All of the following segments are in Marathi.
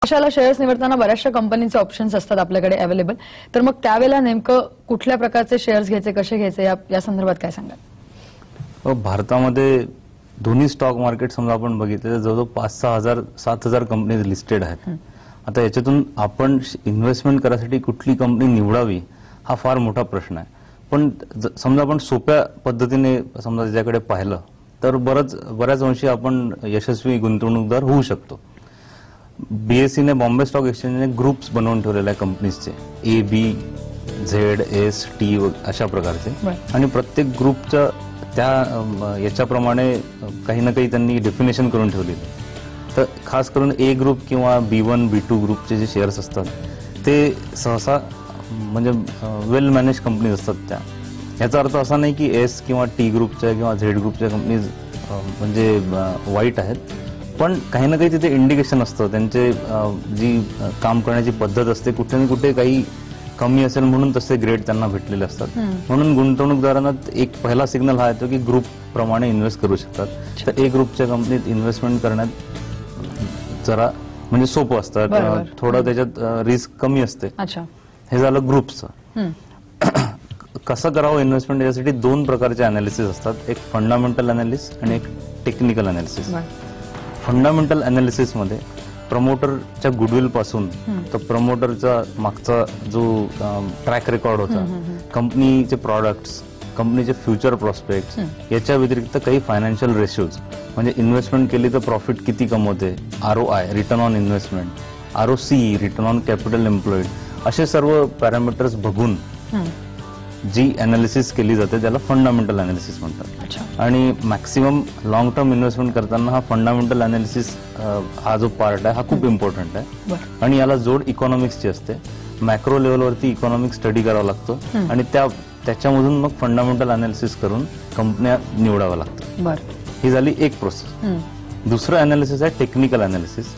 अशाला शेअर्स निवडताना बऱ्याचशा कंपनीचे ऑप्शन्स असतात आपल्याकडे अवेलेबल, तर मग त्यावेळेला नेमकं कुठल्या प्रकारचे शेअर्स घ्यायचे, कसे घ्यायचे या संदर्भात काय सांगाल? भारतामध्ये दोन्ही स्टॉक मार्केट समजा आपण बघितले तर जवळजवळ 5,000 - 7,000 कंपनीज लिस्टेड आहेत. आता याच्यातून आपण इन्व्हेस्टमेंट करायसाठी कुठली कंपनी निवडावी हा फार मोठा प्रश्न आहे. पण समजा आपण सोप्या पद्धतीने समजा त्याच्याकडे पाहिलं तर बऱ्याच अंशी आपण यशस्वी गुंतवणूकदार होऊ शकतो. बीएससीने बॉम्बे स्टॉक एक्सचेंजने ग्रुप्स बनवून ठेवलेले आहे कंपनीजचे, ए, बी, झेड, एस, टी अशा प्रकारचे, आणि प्रत्येक ग्रुपच्या त्या याच्याप्रमाणे काही ना काही त्यांनी डेफिनेशन करून ठेवलेली. तर खास करून ए ग्रुप किंवा B1, B2 ग्रुपचे जे शेअर्स असतात ते सहसा म्हणजे वेल मॅनेज कंपनीज असतात त्या. याचा अर्थ असा नाही की एस किंवा टी ग्रुपच्या किंवा झेड ग्रुपच्या कंपनीज म्हणजे वाईट आहेत, पण काही ना काही तिथे इंडिकेशन असतं. त्यांचे जी काम करण्याची पद्धत असते कुठे ना कुठे काही कमी असेल म्हणून तसे ग्रेड त्यांना भेटलेले असतात. म्हणून गुंतवणूकदारांना एक पहिला सिग्नल हा येतो की ग्रुप प्रमाणे इन्व्हेस्ट करू शकतात. तर ए ग्रुपच्या कंपनीत इन्व्हेस्टमेंट करण्यात जरा म्हणजे सोपं असतं, थोडं त्याच्यात रिस्क कमी असते. हे झालं ग्रुपचं. कसं करावं इन्व्हेस्टमेंट यासाठी दोन प्रकारचे अनालिसिस असतात, एक फंडामेंटल अनालिसिस आणि एक टेक्निकल अनालिसिस. फंडामेंटल अनालिसिस मध्ये प्रमोटरच्या गुडविल पासून तर प्रमोटरचा मागचा जो ट्रॅक रेकॉर्ड होता, कंपनीचे प्रॉडक्ट्स, कंपनीचे फ्युचर प्रॉस्पेक्ट्स, याच्या व्यतिरिक्त काही फायनान्शियल रेशिओज म्हणजे इन्व्हेस्टमेंट केली तर प्रॉफिट किती कमवते, ROI return on investment, ROC return on capital employed, असे सर्व पॅरामीटर्स बघून जी अनालिसिस केली जाते त्याला फंडामेंटल अनालिसिस म्हणतात. आणि मॅक्सिमम लॉंग टर्म इन्व्हेस्टमेंट करताना हा फंडामेंटल अनालिसिस हा जो पार्ट आहे हा खूप इम्पॉर्टंट आहे. आणि याला जोड इकॉनॉमिक्सची असते. मॅक्रो लेवलवरती इकॉनॉमिक्स स्टडी करावा लागतो आणि त्याच्यामधून मग फंडामेंटल अनालिसिस करून कंपन्या निवडाव्या लागतात. ही झाली एक प्रोसेस. दुसरं अनालिसिस आहे टेक्निकल अनालिसिस.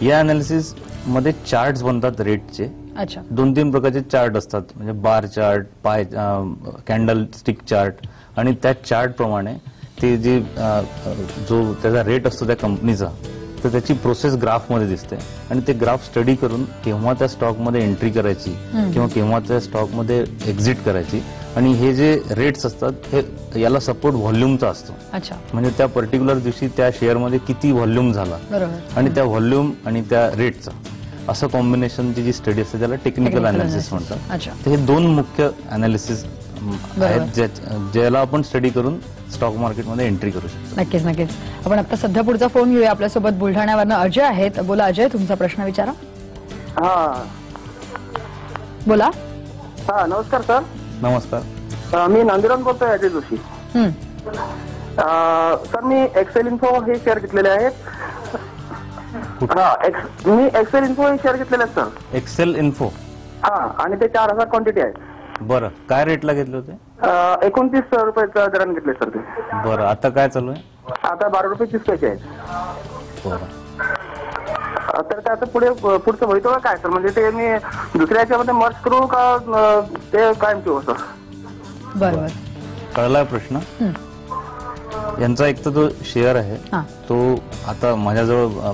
या अनालिसिस मध्ये चार्ट्स बनतात रेटचे. 2-3 प्रकारचे चार्ट असतात, म्हणजे bar chart, candle stick chart, आणि त्या चार्ट प्रमाणे ते जे जो त्याचा रेट असतो त्या कंपनीचा तर त्याची प्रोसेस ग्राफ मध्ये दिसते. आणि ते ग्राफ स्टडी करून केव्हा त्या स्टॉक मध्ये एंट्री करायची किंवा केव्हा त्या स्टॉक मध्ये एक्झिट करायची. आणि हे जे रेट्स असतात हे याला सपोर्ट व्हॉल्यूमचा असतो. म्हणजे त्या पर्टिक्युलर दिवशी त्या शेअरमध्ये किती व्हॉल्यूम झाला आणि त्या व्हॉल्यूम आणि त्या रेटचा असं कॉम्बिनेशनची जी स्टडी असते त्याला टेक्निकल अनालिसिस म्हणतात. तर हे दोन मुख्य अनालिसिस आहेत ज्याला आपण स्टडी करून स्टॉक मार्केटमध्ये एंट्री करू शकतो. नक्कीच नक्कीच. आपण आता सध्या पुढचा फोन घेऊया. आपल्यासोबत बुलढाण्यावरनं अजय आहेत. बोला अजय, तुमचा प्रश्न विचारा. बोला. नमस्कार सर. नमस्कार. मी नांदेडून बोलतोय, अजय जोशी. सर मी एक्सेल इन्फो हे शेअर घेतलेले आहेत. मी एक्सेल इन्फो हे शेअर घेतलेले आहेत सर. Excel info. आणि ते 4,000 क्वांटिटी आहे. बरं, काय रेटला घेतले होते? 29 रुपयाचा दराने घेतले सर ते. बरं, आता काय चालू आहे? आता 12 रुपये 30 पैसे आहेत. बरं, तर त्याचं पुढचं भवितव्य काय सर? म्हणजे ते मी दुसऱ्या याच्यामध्ये मर्ज करू का ते कायम ठेवू सर? बरोबर, कळलाय प्रश्न. यांचा एक तर जो शेअर आहे तो आता माझ्याजवळ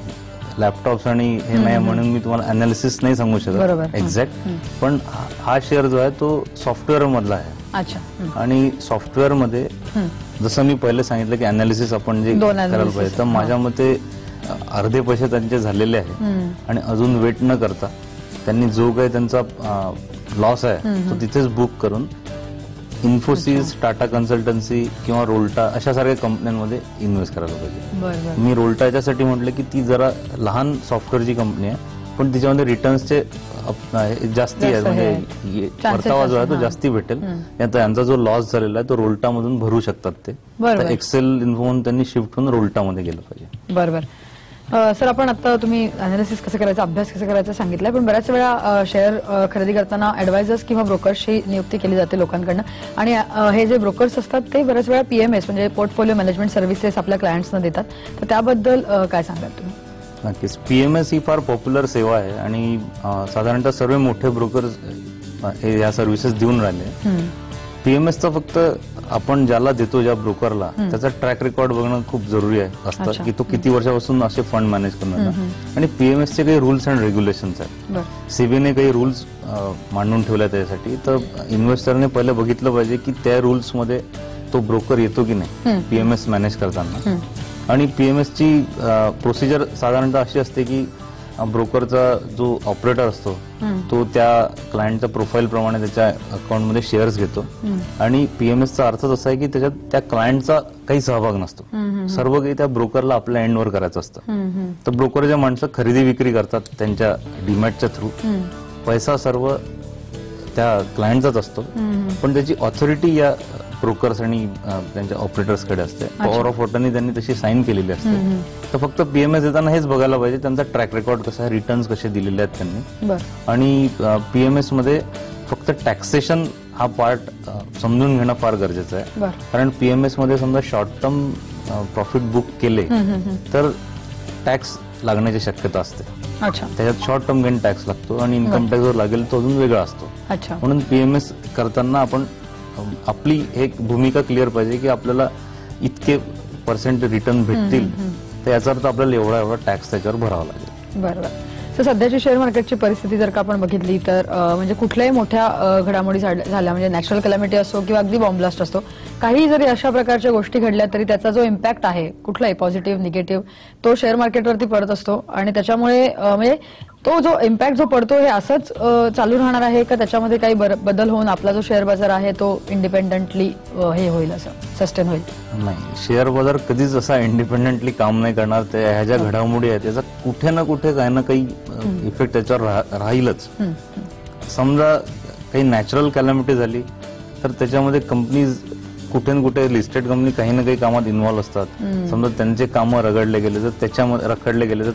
लॅपटॉप्स आणि हे नाही म्हणून मी तुम्हाला अनालिसिस नाही सांगू शकत एक्झॅक्ट. पण हा शेअर जो आहे तो सॉफ्टवेअर मधला आहे. आणि सॉफ्टवेअर मध्ये जसं मी पहिले सांगितलं की अनालिसिस आपण जे करायला पाहिजे, तर माझ्या मते अर्धे पैसे त्यांचे झालेले आहे. आणि अजून वेट न करता त्यांनी जो काही त्यांचा लॉस आहे तो तिथेच बुक करून इन्फोसिस, टाटा कन्सल्टन्सी किंवा रोल्टा अशा सारख्या कंपन्यांमध्ये इन्व्हेस्ट करायला पाहिजे. मी रोल्टा याच्यासाठी म्हटलं की ती जरा लहान सॉफ्टवेअरची कंपनी आहे, पण तिच्यामध्ये रिटर्न्सचे जास्ती आहे, म्हणजे परतावा जो आहे तो जास्ती भेटेल. यांचा जो लॉस झालेला आहे तो रोल्टामधून भरू शकतात ते. एक्सेल इन्फोन त्यांनी शिफ्ट होऊन रोल्टामध्ये गेलं पाहिजे. बरोबर. सर, आपण आता तुम्ही अनालिसिस कसं करायचं, अभ्यास कसं करायचं सांगितलंय, पण बऱ्याच वेळा शेअर खरेदी करताना ऍडवायझर्स किंवा ब्रोकर्सची नियुक्ती केली जाते लोकांकडनं. आणि हे जे ब्रोकर्स असतात ते बऱ्याच वेळा PMS म्हणजे पोर्टफोलिओ मॅनेजमेंट सर्व्हिसेस आपल्या क्लायंट्सना देतात. तर त्याबद्दल काय सांगाल तुम्ही? नक्कीच. PMS ही फार पॉप्युलर सेवा आहे आणि साधारणतः सर्व मोठे ब्रोकर्स या सर्व्हिसेस देऊन राहिले. पीएमएसचा फक्त आपण ज्याला देतो ज्या ब्रोकरला त्याचा ट्रॅक रेकॉर्ड बघणं खूप जरुरी आहे असतं की तो किती वर्षापासून असे फंड मॅनेज करणार. आणि पीएमएसचे काही रूल्स अँड रेग्युलेशन्स आहेत. सेबीने काही रूल्स मांडून ठेवले त्यासाठी. तर इन्व्हेस्टरने पहिले बघितलं पाहिजे की त्या रूल्समध्ये तो ब्रोकर येतो की नाही पीएमएस मॅनेज करताना. आणि पीएमएसची प्रोसिजर साधारणतः अशी असते की ब्रोकरचा जो ऑपरेटर असतो तो त्या क्लायंटच्या प्रोफाईल प्रमाणे त्याच्या अकाउंटमध्ये शेअर्स घेतो. आणि पीएमएसचा अर्थच असा आहे की त्याच्यात त्या क्लायंटचा काही सहभाग नसतो. सर्व काही त्या ब्रोकरला आपल्या एंडवर करायचं असतं. तर ब्रोकर जे माणसं खरेदी विक्री करतात त्यांच्या डीमॅटच्या थ्रू पैसा सर्व त्या क्लायंटचाच असतो. पण त्याची ऑथॉरिटी या ब्रोकर्स आणि त्यांच्या ऑपरेटर्सकडे असते. पॉवर ऑफ अटर्नी त्यांनी तशी साईन केलेली असते. तर फक्त पीएमएस देताना हेच बघायला पाहिजे त्यांचा ट्रॅक रेकॉर्ड कसा आहे, रिटर्न्स कसे दिलेले आहेत त्यांनी. आणि पीएमएस मध्ये फक्त टॅक्सेशन हा पार्ट समजून घेणं फार गरजेचं आहे. कारण पीएमएस मध्ये समजा शॉर्ट टर्म प्रॉफिट बुक केले तर टॅक्स लागण्याची शक्यता असते. त्याच्यात शॉर्ट टर्म गेन टॅक्स लागतो आणि इन्कम टॅक्स वर लागेल तो अजून वेगळा असतो. म्हणून पीएमएस करताना आपण आपली एक भूमिका क्लिअर पाहिजे की आपल्याला इतके % रिटर्न भेटतील तर याचा अर्थ आपल्याला एवढा टॅक्स त्याच्यावर भरावा लागेल. बरोबर. तर सध्याची शेअर मार्केटची परिस्थिती जर का आपण बघितली तर म्हणजे कुठल्याही मोठ्या घडामोडी झाल्या म्हणजे नॅचरल कॅलॅमिटी असो किंवा अगदी बॉम्ब ब्लास्ट असतो काही जरी अशा प्रकारच्या गोष्टी घडल्या तरी त्याचा जो इम्पॅक्ट आहे कुठलाही पॉझिटिव्ह निगेटिव्ह तो शेअर मार्केटवरती पडत असतो. आणि त्याच्यामुळे म्हणजे तो जो इम्पॅक्ट जो पडतो हे असंच चालू राहणार आहे का त्याच्यामध्ये काही बदल होऊन आपला जो शेअर बाजार आहे तो इंडिपेंडेंटली हे होईल असं सस्टेन होईल? नाही, शेअर बाजार कधीच असा इंडिपेंडेंटली काम नाही करणार. ह्या ज्या घडामोडी आहेत त्याचा कुठे ना कुठे काही ना काही इफेक्ट त्याच्यावर राहीलच. समजा काही नॅचरल कॅलॅमिटी झाली तर त्याच्यामध्ये कंपनीज कुठे ना कुठे लिस्टेड कंपनी काही ना काही कामात इन्व्हॉल्व्ह असतात. समजा त्यांचे कामं रखडले गेले तर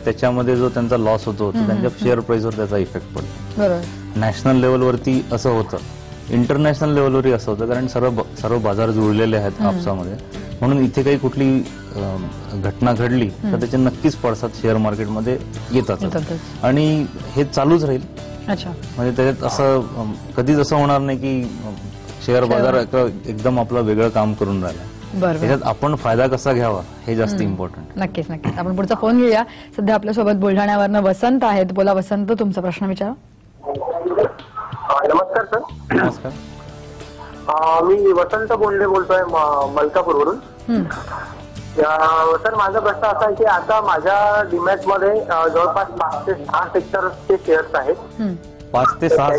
त्याच्यामध्ये जो त्यांचा लॉस होतो त्यांच्या शेअर प्राइसवर त्याचा इफेक्ट पडतो. नॅशनल लेवलवरती असं होतं, इंटरनॅशनल लेवलवरही असं होतं कारण सर्व बाजार जुळलेले आहेत आपसामध्ये. म्हणून इथे काही कुठली घटना घडली तर त्याचे नक्कीच पडसाद शेअर मार्केटमध्ये येतात आणि हे चालूच राहील. म्हणजे त्याच्यात असं कधीच असं होणार नाही की शेअर बाजार एकदम आपलं वेगळं काम करून राहिला. त्याच्यात आपण फायदा कसा घ्यावा हे जास्त इम्पॉर्टंट. नक्कीच नक्कीच. आपण पुढचा फोन घेऊया. सध्या आपल्यासोबत बुलढाण्यावरनं वसंत आहेत. बोला वसंत, तुमचा प्रश्न विचारा. नमस्कार सर. नमस्कार. मी वसंत बोंडे बोलतोय मलकापूरवरून. सर माझा प्रश्न असा आहे की आता माझ्या डीमॅट मध्ये जवळपास 5 ते 6 सेक्टरचे शेअर्स आहेत. 5 ते 6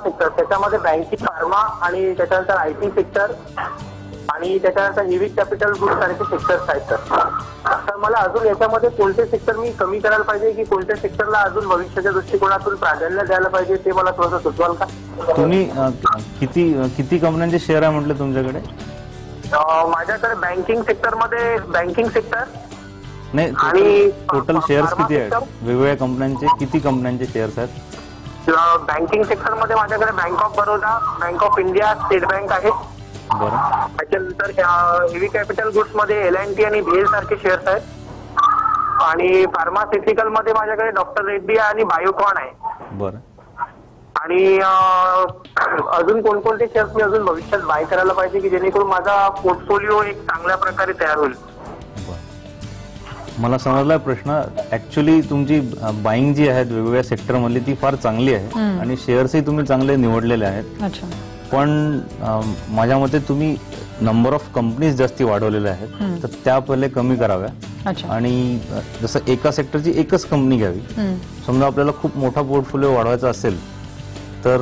सेक्टर. त्याच्यामध्ये बँकिंग, फार्मा आणि त्याच्यानंतर आयटी सेक्टर आणि त्याच्यानंतर हेवी कॅपिटल गुड सारखे सेक्टर्स आहेत. तर मला अजून याच्यामध्ये कोणते सेक्टर मी कमी करायला पाहिजे की कोणत्या सेक्टरला अजून भविष्याच्या दृष्टिकोनातून प्राधान्य द्यायला पाहिजे ते मला थोडंसं सुचवाल का? तुम्ही किती कंपन्यांचे शेअर आहे म्हटलं तुमच्याकडे? माझ्याकडे बँकिंग सेक्टरमध्ये बँकिंग सेक्टर नाही आणि टोटल शेअर्स किती आहेत वेगवेगळ्या कंपन्यांचे? किती कंपन्यांचे शेअर्स आहेत? बँकिंग सेक्टर मध्ये माझ्याकडे bank of Baroda, bank of India, state bank आहे. त्याच्यानंतर हेवी कॅपिटल गुड्स मध्ये L&T आणि भेल सारखे शेअर्स आहेत. आणि फार्मास्युटिकल मध्ये माझ्याकडे डॉक्टर रेड्डी आणि बायोकॉन आहे. बरं. आणि अजून कोणकोणते शेअर्स मी अजून भविष्यात बाय करायला पाहिजे की जेणेकरून माझा पोर्टफोलिओ एक चांगल्या प्रकारे तयार होईल? मला समजला प्रश्न. ऍक्च्युअली तुमची बाईंग जी आहे वेगवेगळ्या सेक्टर मधली ती फार चांगली आहे आणि शेअर्सही तुम्ही चांगले निवडलेले आहेत. पण माझ्या मते तुम्ही नंबर ऑफ कंपनीज जास्ती वाढवलेल्या आहेत तर त्या पहिले कमी कराव्या आणि जसं एका सेक्टरची एकच कंपनी घ्यावी. समजा आपल्याला खूप मोठा पोर्टफोलिओ वाढवायचा असेल तर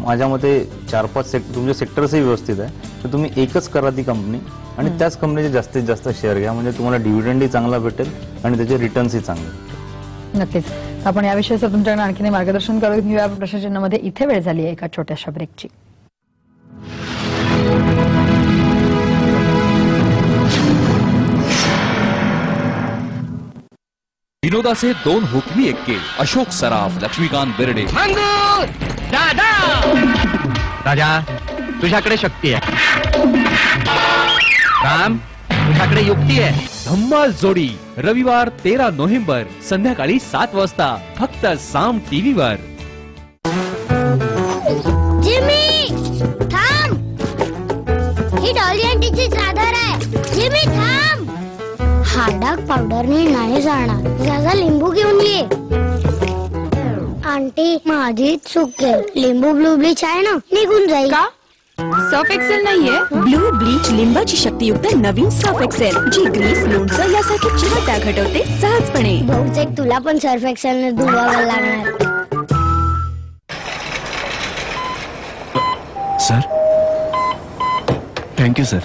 माझ्या मते 4-5 तुमचे सेक्टर्सही व्यवस्थित आहे तर तुम्ही एकच करा ती कंपनी आणि त्याच कंपनीचे जास्तीत जास्त शेअर घ्या. म्हणजे तुम्हाला डिव्हिडंडही चांगला भेटेल आणि त्याचे रिटर्न्सही चांगले भेटेल. नक्कीच. आपण या विषयाचं तुमच्याकडे आणखी मार्गदर्शन करून घेऊया. प्रश्नचिन्हामध्ये इथे वेळ झाली आहे एका छोट्याशा ब्रेकची. विनोदाचे 2 हुकमी एक्के. अशोक सराफ, लक्ष्मीकांत बेर्डे. दादा राजा तुझ्याकडे शक्ती आहे, राम तुझ्याकडे युक्ती आहे. धम्माल जोडी रविवार 13 नोव्हेंबर संध्याकाळी 7 वाजता फक्त साम टीव्हीवर. जिमी थांब. काळडाग पावडरने नाही जाणार. जा लिंबू घेऊन ये. आंटी माझी चूक आहे. लिंबू ब्लू ब्लीच आहे ना, निघून जाईल. का सर्फ एक्सेल नाहीये? ब्लू ब्लीच लिंबाची शक्तियुक्त नवीन सर्फ एक्सेल, जी ग्रीस, लोणचं यासारखी चिवटा घटवते सहजपणे. बहुतेक तुला पण सर्फ एक्सेलने धुवावं लागणार. Sir thank you sir.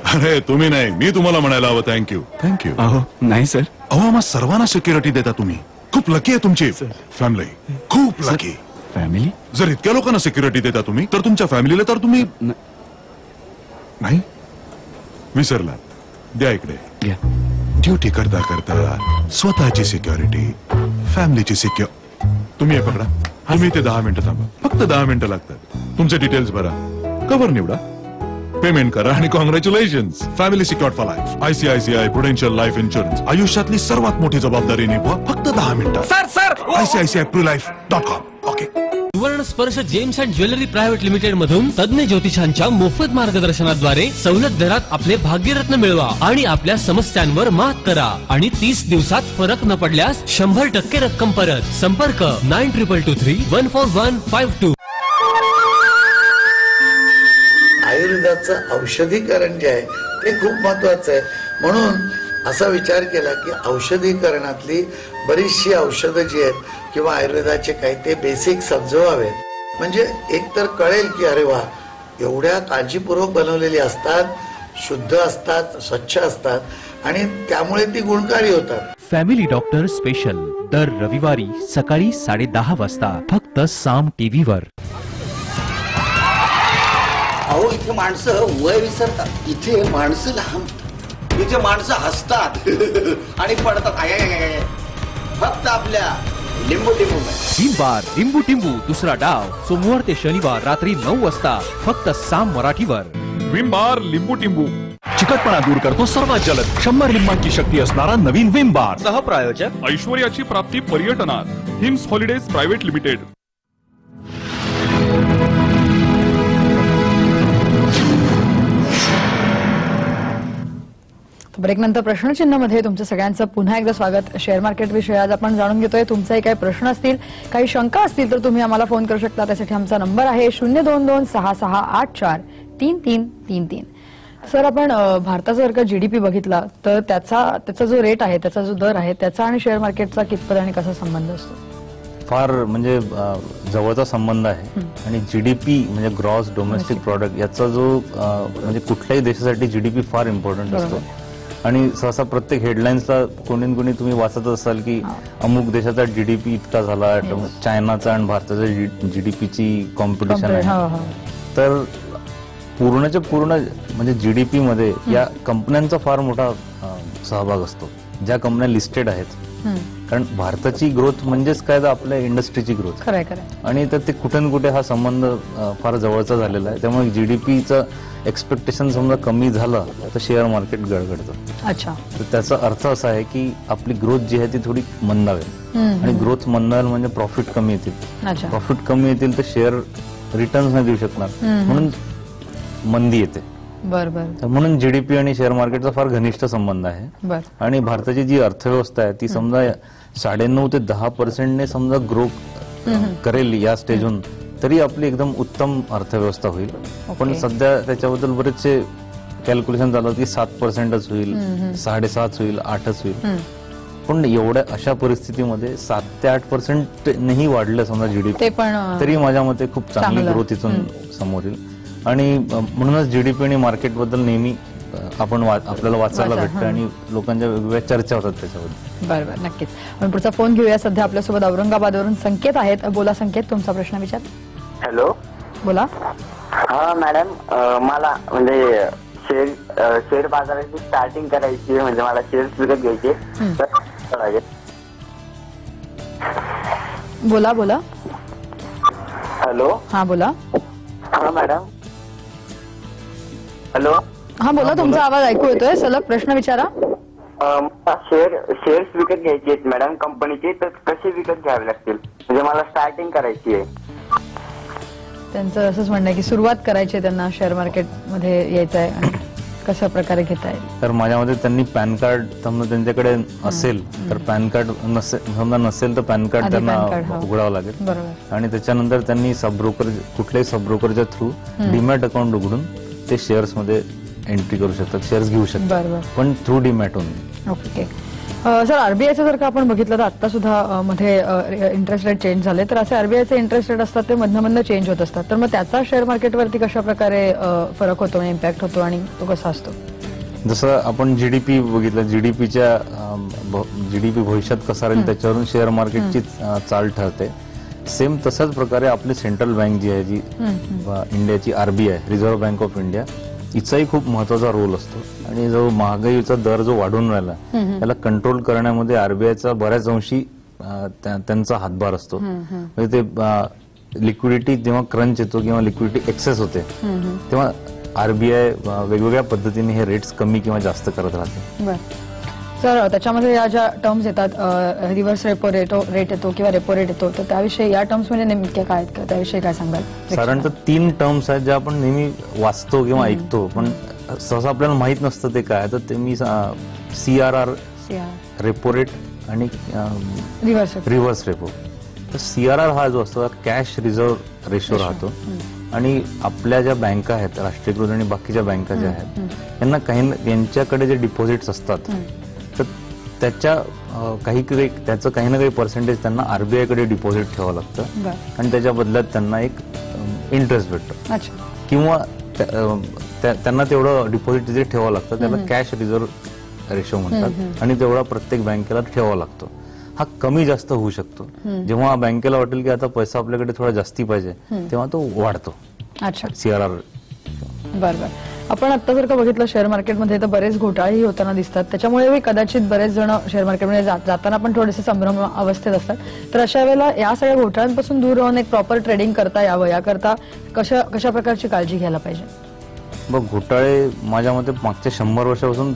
अरे तुम्ही नाही, मी तुम्हाला म्हणायला हवं थँक्यू. थँक्यू. अहो नाही सर. अहो मग सर्वांना सिक्युरिटी देता तुम्ही. खूप लकी आहे तुमची फॅमिली. खूप लकी. फॅमिली? जर इतक्या लोकांना सिक्युरिटी देता तुम्ही तर तुमच्या फॅमिलीला तर तुम्ही नाही विसरला. द्या इकडे. ड्युटी करता करता स्वतःची सिक्युरिटी, फॅमिलीची सिक्युर. तुम्ही हे पकडा. तुम्ही ते 10 मिनिटं थांबा. फक्त 10 मिनिटं लागतात. तुमचे डिटेल्स भरा, कव्हर निवडा, पेमेंट करा आणि congratulations. Family secured for life. ICICI Prudential life insurance. आयुष्यातली सर्वात मोठी जबाबदारी निभवा फक्त 10 मिनिटात. Sir ICICIPruLife.com. ओके. सुवर्ण स्पर्श gems and jewellery private limited मधून तज्ञ ज्योतिषांच्या मोफत मार्गदर्शनाद्वारे सवलत दरात आपले भाग्यरत्न मिळवा आणि आपल्या समस्यांवर मात करा. आणि 30 दिवसात फरक न पडल्यास 100% रक्कम परत. संपर्क 9233141152. आयुर्वेदाचं औषधीकरण जे आहे ते खूप महत्वाचं आहे. म्हणून असा विचार केला की औषधीकरणातली बरीचशी औषधं जी आहेत किंवा आयुर्वेदाचे काही ते बेसिक समजवावे. म्हणजे एक तर कळेल की अरे वा, एवढ्या काळजीपूर्वक बनवलेली असतात, शुद्ध असतात, स्वच्छ असतात आणि त्यामुळे ती गुणकारी होतात. फॅमिली डॉक्टर स्पेशल दर रविवारी सकाळी 10:30 वाजता फक्त साम टीव्हीवर. अहो इथे माणसं वय विसरतात, इथे माणसं लहान, इथे माणसं हसतात आणि पडतात. फक्त आपल्या लिंबू टिंबू. विमबार लिंबू टिंबू दुसरा डाव सोमवार ते शनिवार रात्री 9 वाजता फक्त साम मराठीवर. विमबार लिंबू टिंबू. चिकटपणा दूर करतो सर्वात जलद 100 लिंबांची शक्ती असणारा नवीन विमबार. सहप्रायोजक ऐश्वर्याची प्राप्ती पर्यटनात. Hymns holidays private limited. Break नंतर प्रश्नचिन्हामध्ये तुमचं सगळ्यांचं पुन्हा एकदा स्वागत. शेअर मार्केट विषयी आज आपण जाणून घेतोय. तुमचाही काही प्रश्न असतील, काही शंका असतील तर तुम्ही आम्हाला फोन करू शकता. त्यासाठी आमचा नंबर आहे 02266843333. सर, आपण भारताचा जर का GDP बघितला तर त्याचा जो रेट आहे, त्याचा जो दर आहे, त्याचा आणि शेअर मार्केटचा कितपत आणि कसा संबंध असतो? फार म्हणजे जवळचा संबंध आहे. आणि GDP म्हणजे ग्रॉस डोमेस्टिक प्रॉडक्ट याचा जो म्हणजे कुठल्याही देशासाठी GDP फार इम्पॉर्टंट असतो. आणि सहसा प्रत्येक हेडलाईन्सला कोणी कोणी तुम्ही वाचत असाल की अमुक देशाचा GDP इतका झाला, चायनाचा आणि भारताच्या GDPची कॉम्पिटिशन आहे. तर पूर्णच्या पूर्ण म्हणजे GDP मध्ये या कंपन्यांचा फार मोठा सहभाग असतो, ज्या कंपन्या लिस्टेड आहेत. कारण भारताची ग्रोथ म्हणजेच काय तर आपल्या इंडस्ट्रीची ग्रोथ. आणि तर ते कुठे ना कुठे हा संबंध फार जवळचा झालेला आहे. त्यामुळे GDPचं एक्सपेक्टेशन समजा कमी झालं तर शेअर मार्केट गडगडतं. अच्छा. तर त्याचा अर्थ असा आहे की आपली ग्रोथ जी आहे ती थोडी मंदावेल. आणि ग्रोथ मंदावेल म्हणजे प्रॉफिट कमी येतील. प्रॉफिट कमी येतील तर शेअर रिटर्न्स नाही देऊ शकणार, म्हणून मंदी येते. म्हणून GDP आणि शेअर मार्केटचा फार घनिष्ठ संबंध आहे. आणि भारताची जी अर्थव्यवस्था आहे ती समजा 9.5 ते 10% समजा ग्रो करेल या स्टेजहून, तरी आपली एकदम उत्तम अर्थव्यवस्था होईल. पण सध्या त्याच्याबद्दल बरेचसे कॅल्क्युलेशन चालू की 7%च होईल, 7.5 होईल, 8च होईल. पण एवढ्या अशा परिस्थितीमध्ये 7 ते 8% नाही वाढलं समजा GDP, तरी माझ्या मते खूप चांगली ग्रोथ इथून समोर येईल. आणि म्हणूनच GDP आणि मार्केट बद्दल नेहमी आपल्याला वाचायला भेटतं आणि लोकांच्या वेगवेगळ्या चर्चा होतात त्याच्याबद्दल. बरोबर, नक्कीच. आपण पुढचा फोन घेऊया. सध्या आपल्यासोबत औरंगाबादवरून संकेत आहेत. बोला संकेत, तुमचा प्रश्न विचार. हॅलो, बोला. हा मॅडम, मला म्हणजे शेअर बाजाराची स्टार्टिंग करायची, म्हणजे मला शेअर्स विकत घ्यायचे. बोला बोला. हॅलो. हा बोला. हा मॅडम. हॅलो. हा बोला, तुमचा आवाज ऐकू येतोय. सलग प्रश्न विचारा. शेअर्स विकत घ्यायचे आहेत मॅडम कंपनीचे, तर कसे विकत घ्यावे लागतील? म्हणजे मला स्टार्टिंग करायची आहे. त्यांचं असंच म्हणणं आहे की सुरुवात करायची आहे त्यांना, शेअर मार्केट मध्ये यायचं आहे. कशा प्रकारे घेता येईल? तर माझ्या मते त्यांनी पॅन कार्ड समजा त्यांच्याकडे असेल तर पॅन कार्ड समजा नसेल तर पॅन कार्ड त्यांना उघडावं लागेल. बरोबर. आणि त्याच्यानंतर त्यांनी कुठल्याही सब ब्रोकरच्या थ्रू डीमॅट अकाउंट उघडून ते शेअर्स मध्ये एंट्री करू शकतात, शेअर्स घेऊ शकतात, पण थ्रू डीमॅट होऊन. ओके सर, आरबीआयचं जर का आपण बघितलं तर आता सुद्धा मध्ये इंटरेस्ट रेट चेंज झाले, तर असे आरबीआयचे इंटरेस्ट रेट असतात ते मधनं चेंज होत असतात, तर मग त्याचा शेअर मार्केटवरती कशा प्रकारे फरक होतो, इम्पॅक्ट होतो आणि तो कसा असतो? जसं आपण जीडीपी बघितलं, जीडीपी भविष्यात कसा राहील त्याच्यावरून शेअर मार्केटची चाल ठरते. सेम तशाच प्रकारे आपली सेंट्रल बँक जी आहे, जी इंडियाची RBI, reserve bank of India, हिचाही खूप महत्वाचा रोल असतो. आणि जो महागाईचा दर जो वाढून राहिला त्याला कंट्रोल करण्यामध्ये आरबीआयचा बऱ्याच अंशी त्यांचा हातभार असतो. म्हणजे ते लिक्विडिटी जेव्हा क्रंच येतो किंवा लिक्विडिटी एक्सेस होते तेव्हा आरबीआय वेगवेगळ्या पद्धतीने हे रेट्स कमी किंवा जास्त करत राहते. सर, त्याच्यामध्ये या ज्या टर्म्स येतात, रिव्हर्स रेपो रेट येतो किंवा रेपो रेट येतो, तर त्याविषयी या टर्म्स म्हणजे नेमक्या काय आहेत का, त्याविषयी काय सांगाल? साधारणतः 3 टर्म्स आहेत ज्या आपण नेहमी वाचतो किंवा ऐकतो, पण सहसा आपल्याला माहित नसतं ते काय. तर ते मी CRR, रेपो रेट आणि रिव्हर्स रेपो. तर CRR हा जो असतो कॅश रिझर्व्ह रेशो राहतो. आणि आपल्या ज्या बँका आहेत राष्ट्रीयकृत आणि बाकीच्या बँका ज्या आहेत यांच्याकडे जे डिपॉझिट्स असतात तर त्याचं काही ना काही पर्सेंटेज त्यांना आरबीआय कडे डिपॉझिट ठेवावं लागतं आणि त्याच्या बदल्यात त्यांना एक इंटरेस्ट भेटतो किंवा त्यांना तेवढं डिपॉझिट तिथे ठेवावं लागतं, त्याला कॅश रिझर्व्ह रेशो म्हणतात आणि तेवढा प्रत्येक बँकेला ठेवावा लागतो. हा कमी जास्त होऊ शकतो. जेव्हा बँकेला वाटेल की आता पैसा आपल्याकडे थोडा जास्ती पाहिजे तेव्हा तो वाढतो. CRR. बरोबर. आपण आता जर का बघितलं शेअर मार्केटमध्ये तर बरेच घोटाळेही होताना दिसतात, त्याच्यामुळे कदाचित बरेच जण शेअर मार्केटमध्ये जाताना पण थोडेसे संभ्रम अवस्थेत असतात. तर अशा वेळेला या सगळ्या घोटाळ्यांपासून दूर राहून एक प्रॉपर ट्रेडिंग करता यावं याकरता कशा प्रकारची काळजी घ्यायला पाहिजे? बघ, घोटाळे माझ्या मते मागच्या 100 वर्षापासून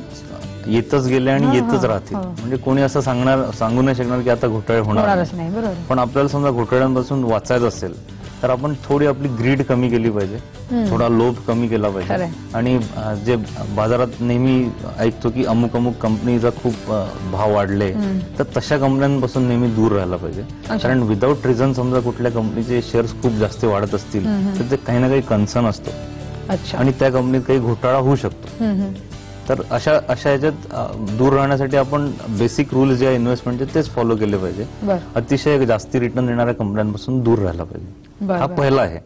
येतच गेले आणि येतच राहतील. म्हणजे कोणी असं सांगू नाही शकणार की आता घोटाळे होणार नाही. पण आपल्याला समजा घोटाळ्यांपासून वाचायचं असेल तर आपण थोडी आपली ग्रीड कमी केली पाहिजे, थोडा लोभ कमी केला पाहिजे. आणि जे बाजारात नेहमी ऐकतो की अमुक कंपनीचा खूप भाव वाढले, तर तशा कंपन्यांपासून नेहमी दूर राहायला पाहिजे. कारण विदाऊट रिझन समजा कुठल्या कंपनीचे शेअर्स खूप जास्त वाढत असतील तर ते काही ना काही कन्सर्न असतो आणि त्या कंपनीत काही घोटाळा होऊ शकतो. तर अशा ह्याच्यात दूर राहण्यासाठी आपण बेसिक रूल्स जे इन्व्हेस्टमेंटचे तेच फॉलो केले पाहिजे. अतिशय जास्ती रिटर्न देणाऱ्या कंपन्यांपासून दूर राहायला पाहिजे. हा पहिला आहे.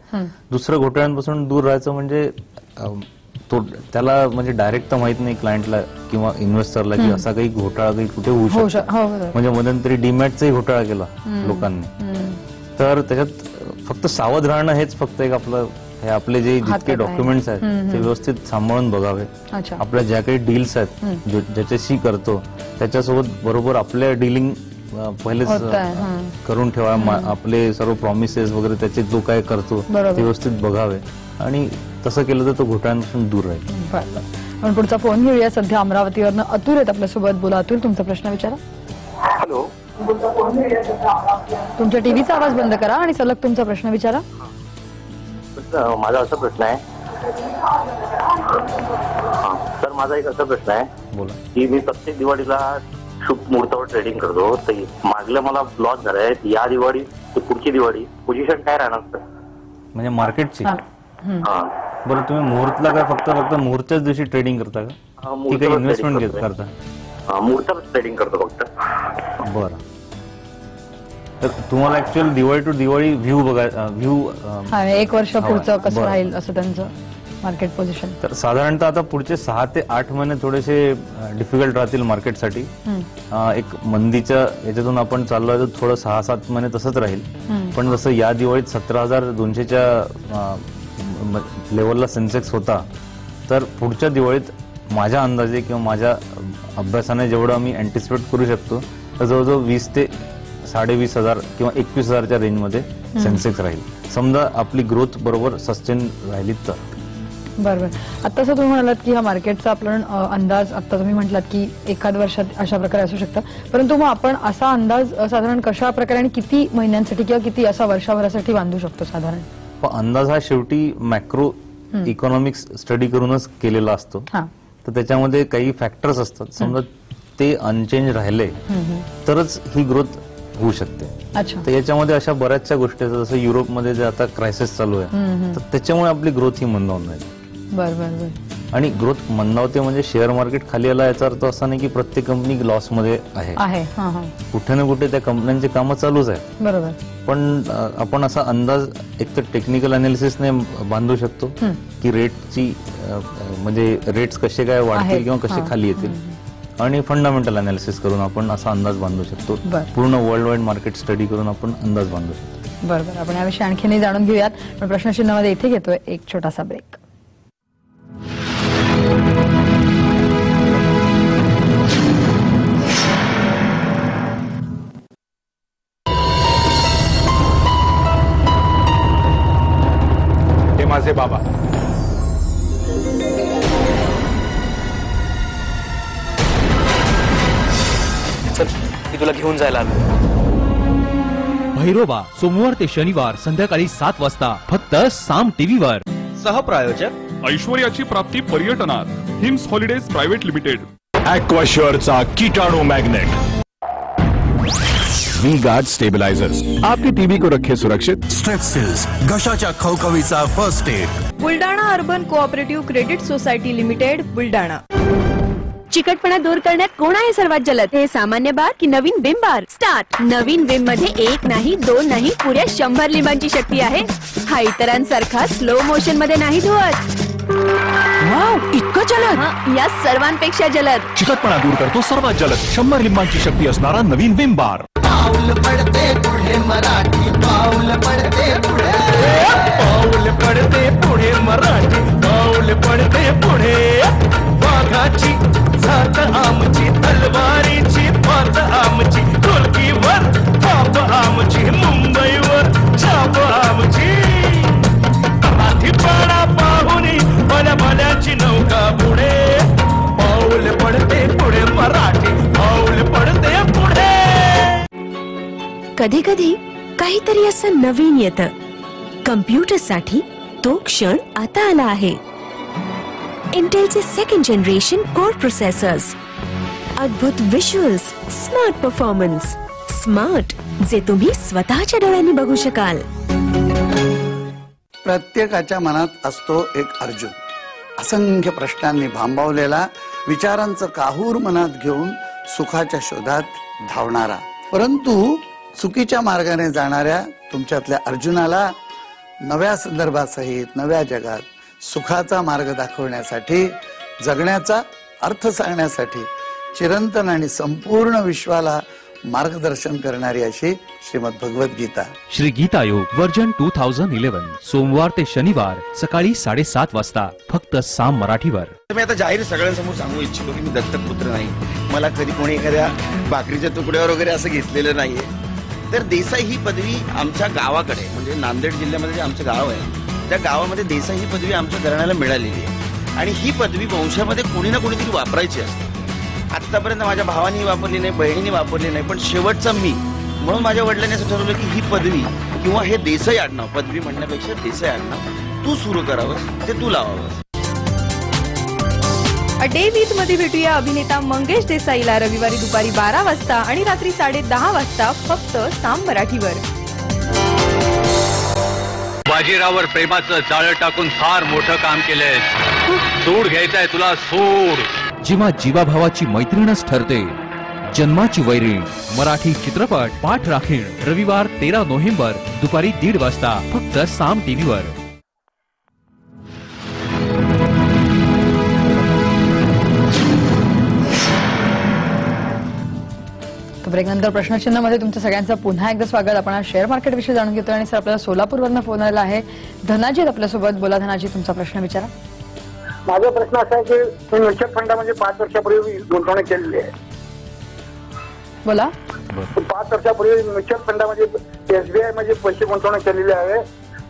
दुसरं, घोटाळ्यांपासून दूर राहायचं म्हणजे त्याला म्हणजे डायरेक्ट तर माहित नाही क्लायंटला किंवा इन्व्हेस्टरला की असा काही घोटाळा काही कुठे होऊ शकतो. म्हणजे मध्यंतरी डीमॅटचाही घोटाळा केला लोकांनी. तर त्याच्यात फक्त सावध राहणं हेच फक्त एक आपले जे जितके डॉक्युमेंट्स आहेत ते व्यवस्थित सांभाळून बघावे. आपल्या ज्या काही डील्स आहेत ज्याच्याशी करतो त्याच्यासोबत बरोबर आपल्या डीलिंग पहिलेच करून ठेवा. आपले सर्व प्रॉमिसेस वगैरे त्याचे जो काय करतो ते व्यवस्थित बघावे आणि तसं केलं तर तो घोटाळ्यांपासून दूर राहील. आपण पुढचा फोन घेऊया. सध्या अमरावतीवरनं अतुल आहेत आपल्यासोबत. बोला अतुल, तुमचा प्रश्न विचारा. हॅलो, तुमच्या टीव्हीचा आवाज बंद करा आणि सलग तुमचा प्रश्न विचारा. माझा असा प्रश्न आहे सर, माझा एक असा प्रश्न आहे बोला की मी प्रत्येक दिवाळीला शुभ मुहूर्तावर ट्रेडिंग करतो, तर मागल्या मला लॉस झालाय. या दिवाळी ते पुढची दिवाळी पोझिशन काय राहणार सर? म्हणजे मार्केटची? बरं, तुम्ही मुहूर्तला काय फक्त मुहूर्तच्याच दिवशी ट्रेडिंग करता का की काही इन्व्हेस्टमेंट करता? मुहूर्तावर ट्रेडिंग करतो फक्त. बरं, तर तुम्हाला actual Diwali to Diwali view एक वर्ष पुढचं कसं राहील असं त्यांचं मार्केट पोझिशन. तर साधारणतः आता पुढचे 6 ते 8 महिने थोडेसे डिफिकल्ट राहतील मार्केटसाठी. एक मंदीच्या याच्यातून आपण चाललोय तर थोडं 6-7 महिने तसंच राहील. पण जसं या दिवाळीत 17,200च्या लेवलला सेन्सेक्स होता, तर पुढच्या दिवाळीत माझ्या अंदाजे किंवा माझ्या अभ्यासाने जेवढं मी अँटिसिपेट करू शकतो तर जवळजवळ 20 ते 20,500 किंवा 21,000च्या रेंजमध्ये सेन्सेक्स राहील, समजा आपली ग्रोथ बरोबर सस्टेन राहिली तर. बरोबर. आता असं तुम्ही म्हणालात की हा मार्केटचा आपण अंदाज आता तुम्ही म्हटलात की एखाद वर्षात अशा प्रकारे असू शकतं, परंतु मग आपण असा अंदाज साधारण कशा प्रकारे आणि किती महिन्यांसाठी किंवा किती असा वर्षभरासाठी बांधू शकतो साधारण? अंदाज हा शेवटी मॅक्रो इकॉनॉमिक्स स्टडी करूनच केलेला असतो. तर त्याच्यामध्ये काही फॅक्टर्स असतात. समजा ते अनचेंज राहिले तरच ही ग्रोथ होऊ शकते. तर याच्यामध्ये अशा बऱ्याचशा गोष्टी आहेत. जसं युरोपमध्ये जे आता क्रायसिस चालू आहे तर त्याच्यामुळे आपली ग्रोथ ही मंदावून राहिली. आणि ग्रोथ मंदावते म्हणजे शेअर मार्केट खाली आला याचा अर्थ असा नाही की प्रत्येक कंपनी लॉस मध्ये आहे. कुठे ना कुठे त्या कंपन्यांची कामं चालूच आहेत. बरोबर. पण आपण असा अंदाज एक तर टेक्निकल अनालिसिसने बांधू शकतो की रेटची म्हणजे रेट्स कसे काय वाढतील किंवा कसे खाली येतील, आणि फंडामेंटल अनालिसिस करून आपण असा अंदाज बांधू शकतो. पूर्ण वर्ल्ड वाईड मार्केट स्टडी करून आपण अंदाज बांधू शकतो. बरोबर. आपण याविषयी आणखीनही जाणून घेऊयात, पण प्रश्नचिन्हामध्ये इथे घेतोय एक छोटासा ब्रेक. हे माझे बाबा. चल मी तुला घेऊन जायला आलो. भैरोबा सोमवार ते शनिवार संध्याकाळी 7 वाजता फक्त साम टीव्हीवर. सहप्रायोजक ऐश्वर्याची प्राप्ती पर्यटनात हिम्स हॉलिडेज प्रायव्हेट लिमिटेड. ॲक्वाश्युअरचा किटाणू मॅग्नेट. V-Guard स्टेबिलायझर्स आपकी टीव्ही को रखे सुरक्षित. स्ट्रेप्सिल्स घशाच्या खवखवीचा first aid. Buldhana urban cooperative credit society limited Buldhana. चिकटपणा दूर करण्यात कोण आहे सर्वात जलद? हे सामान्य बार की नवीन विम बार? स्टार्ट. नवीन विम मध्ये 1 नाही 2 नाही पुऱ्या 100 लिंबांची शक्ती आहे. हा इतरांसारखा स्लो मोशन मध्ये नाही धुवत. वाव, इतकं जलद. या सर्वांपेक्षा जलद. चिकटपणा दूर करतो सर्वात जलद 100 लिंबांची शक्ती असणारा नवीन विम बार. पाऊल पडते पुढे मराठी. पाऊल पडते पुढे. पाऊल पडते पुढे मराठी. पाऊल पडते पुढे. वाघाची झात आमची. तलवारीची पात आमची. ढोलकीवर थाप आमची. मुंबईवर छाप आमची. पाणा पाहुणी भल्या भल्याची नौका पुढे. पाऊल पडते पुढे मराठी. पाऊल पडते पुढे. कधी कधी काहीतरी असं नवीन येतं. कम्प्युटरसाठी तो क्षण आता आला आहे. इंटेलचे 2nd जनरेशन कोर प्रोसेसर्स. अद्भुत विज्युअल्स. Smart performance. स्मार्ट जे तुम्ही स्वतःच्या डोळ्यांनी बघू शकाल. प्रत्येकाच्या मनात असतो एक अर्जुन. असंख्य प्रश्नांनी भांबावलेला, विचारांचं काहूर मनात घेऊन सुखाच्या शोधात धावणारा. परंतु चुकीच्या मार्गाने जाणाऱ्या तुमच्यातल्या अर्जुनाला नव्या संदर्भासहित नव्या जगात सुखाचा मार्ग दाखवण्यासाठी, जगण्याचा अर्थ सांगण्यासाठी चिरंतन आणि संपूर्ण विश्वाला मार्गदर्शन करणारी अशी श्रीमद भगवद्गीता. श्री गीता योग वर्जन 2011 सोमवार ते शनिवार सकाळी 7:30 वाजता फक्त साम मराठीवर. मी आता जाहीर सगळ्यांसमोर सांगू इच्छितो की मी दत्तक पुत्र नाही. मला कधी कोणी एखाद्या भाकरीच्या तुकड्यावर वगैरे असं घेतलेलं नाहीये. तर देसाई ही पदवी आमच्या गावाकडे म्हणजे नांदेड जिल्ह्यामध्ये जे आमचं गाव आहे त्या गावामध्ये देसाई ही पदवी आमच्या घराण्याला मिळालेली आहे. आणि ही पदवी वंशामध्ये कोणी ना कोणीतरी वापरायची असते. आतापर्यंत माझ्या भावानी वापरली नाही, बहिणीने वापरली नाही, पण शेवटचा मी. म्हणून माझ्या वडिलांनी असं ठरवलं की ही पदवी किंवा हे देसाई आडनाव, पदवी म्हणण्यापेक्षा देसाई आडनाव तू सुरू करावंस, ते तू लावावंस. अ डे विथ मध्ये भेटूया अभिनेता मंगेश देसाईला रविवारी दुपारी 12 वाजता आणि रात्री 10:30 वाजता फक्त साम मराठीवर. बाजीरावर प्रेमाचं जाळं टाकून फार मोठं काम केलंय. सूड घ्यायचंय तुला, सूड. जेव्हा जीवाभावाची मैत्रीणच ठरते जन्माची वैरीण. मराठी चित्रपट पाठ राखीण रविवार 13 नोव्हेंबर दुपारी 1:30 वाजता फक्त साम टीव्हीवर. ब्रेकनंतर प्रश्नचिन्हामध्ये तुमचं सगळ्यांचं पुन्हा एकदा स्वागत. आपण आज शेअर मार्केट विषयी जाणून घेतोय आणि सर आपल्याला सोलापूरवरनं फोन आलेला आहे. धनाजी आपल्यासोबत. बोला धनाजी, तुमचा प्रश्न विचारा. माझा प्रश्न असा आहे की मी म्युच्युअल फंडामध्ये 5 वर्षापूर्वी गुंतवणूक केलेली आहे. बोला. 5 वर्षापूर्वी म्युच्युअल फंडामध्ये SBI मध्ये पैसे गुंतवणूक केलेली आहे,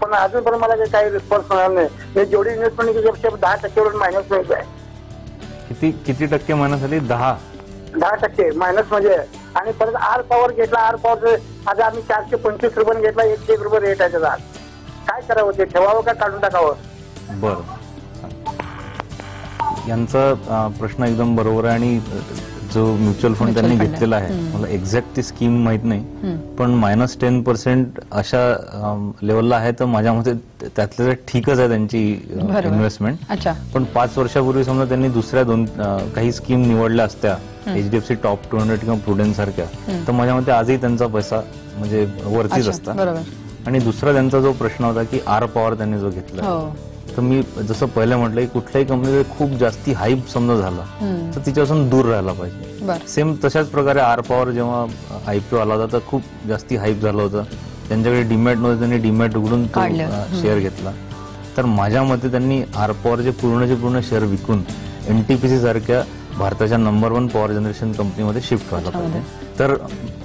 पण अजूनपर्यंत मला काही रिस्पॉन्स मिळाला नाही. मी जेवढी इन्व्हेस्टमेंट केली 10% मायनस मिळत आहे. किती टक्के मायनस झाली? 10% मायनस म्हणजे. आणि परत आर पॉवर घेतला. आर पॉवर आज आम्ही 425 रुपये घेतला. 1 रुपये रेट आहे त्याचा. काय करावं? ते ठेवावं का काढून टाकावं? बरं, यांचा प्रश्न एकदम बरोबर आहे आणि जो म्युच्युअल फंड त्यांनी घेतलेला आहे मला एक्झॅक्ट ती स्कीम माहित नाही, पण -10% अशा लेवलला आहे, तर माझ्या मते त्यातल्या ठीकच आहे त्यांची इन्व्हेस्टमेंट. पण 5 वर्षापूर्वी समजा त्यांनी दुसऱ्या काही स्कीम निवडल्या असत्या HDFC टॉप 200 किंवा प्रुडन्स सारख्या, तर माझ्या मते आजही त्यांचा पैसा म्हणजे वरतीच असता. आणि दुसरा त्यांचा जो प्रश्न होता की आर पॉवर त्यांनी जो घेतला, तर मी जसं पहिले म्हटलं की कुठल्याही कंपनीला खूप जास्ती हाईप समजा झाला तर तिच्यापासून दूर राहायला पाहिजे. सेम तशाच प्रकारे आर पॉवर जेव्हा IPO आला होता तर खूप जास्ती हाईप झालं होतं, त्यांच्याकडे डीमॅट नव्हते, त्यांनी डीमॅट उघडून तो शेअर घेतला. तर माझ्या मते त्यांनी आर पॉवरचे पूर्ण शेअर विकून NTPC सारख्या भारताच्या नंबर 1 पॉवर जनरेशन कंपनीमध्ये शिफ्ट व्हायला पाहिजे. तर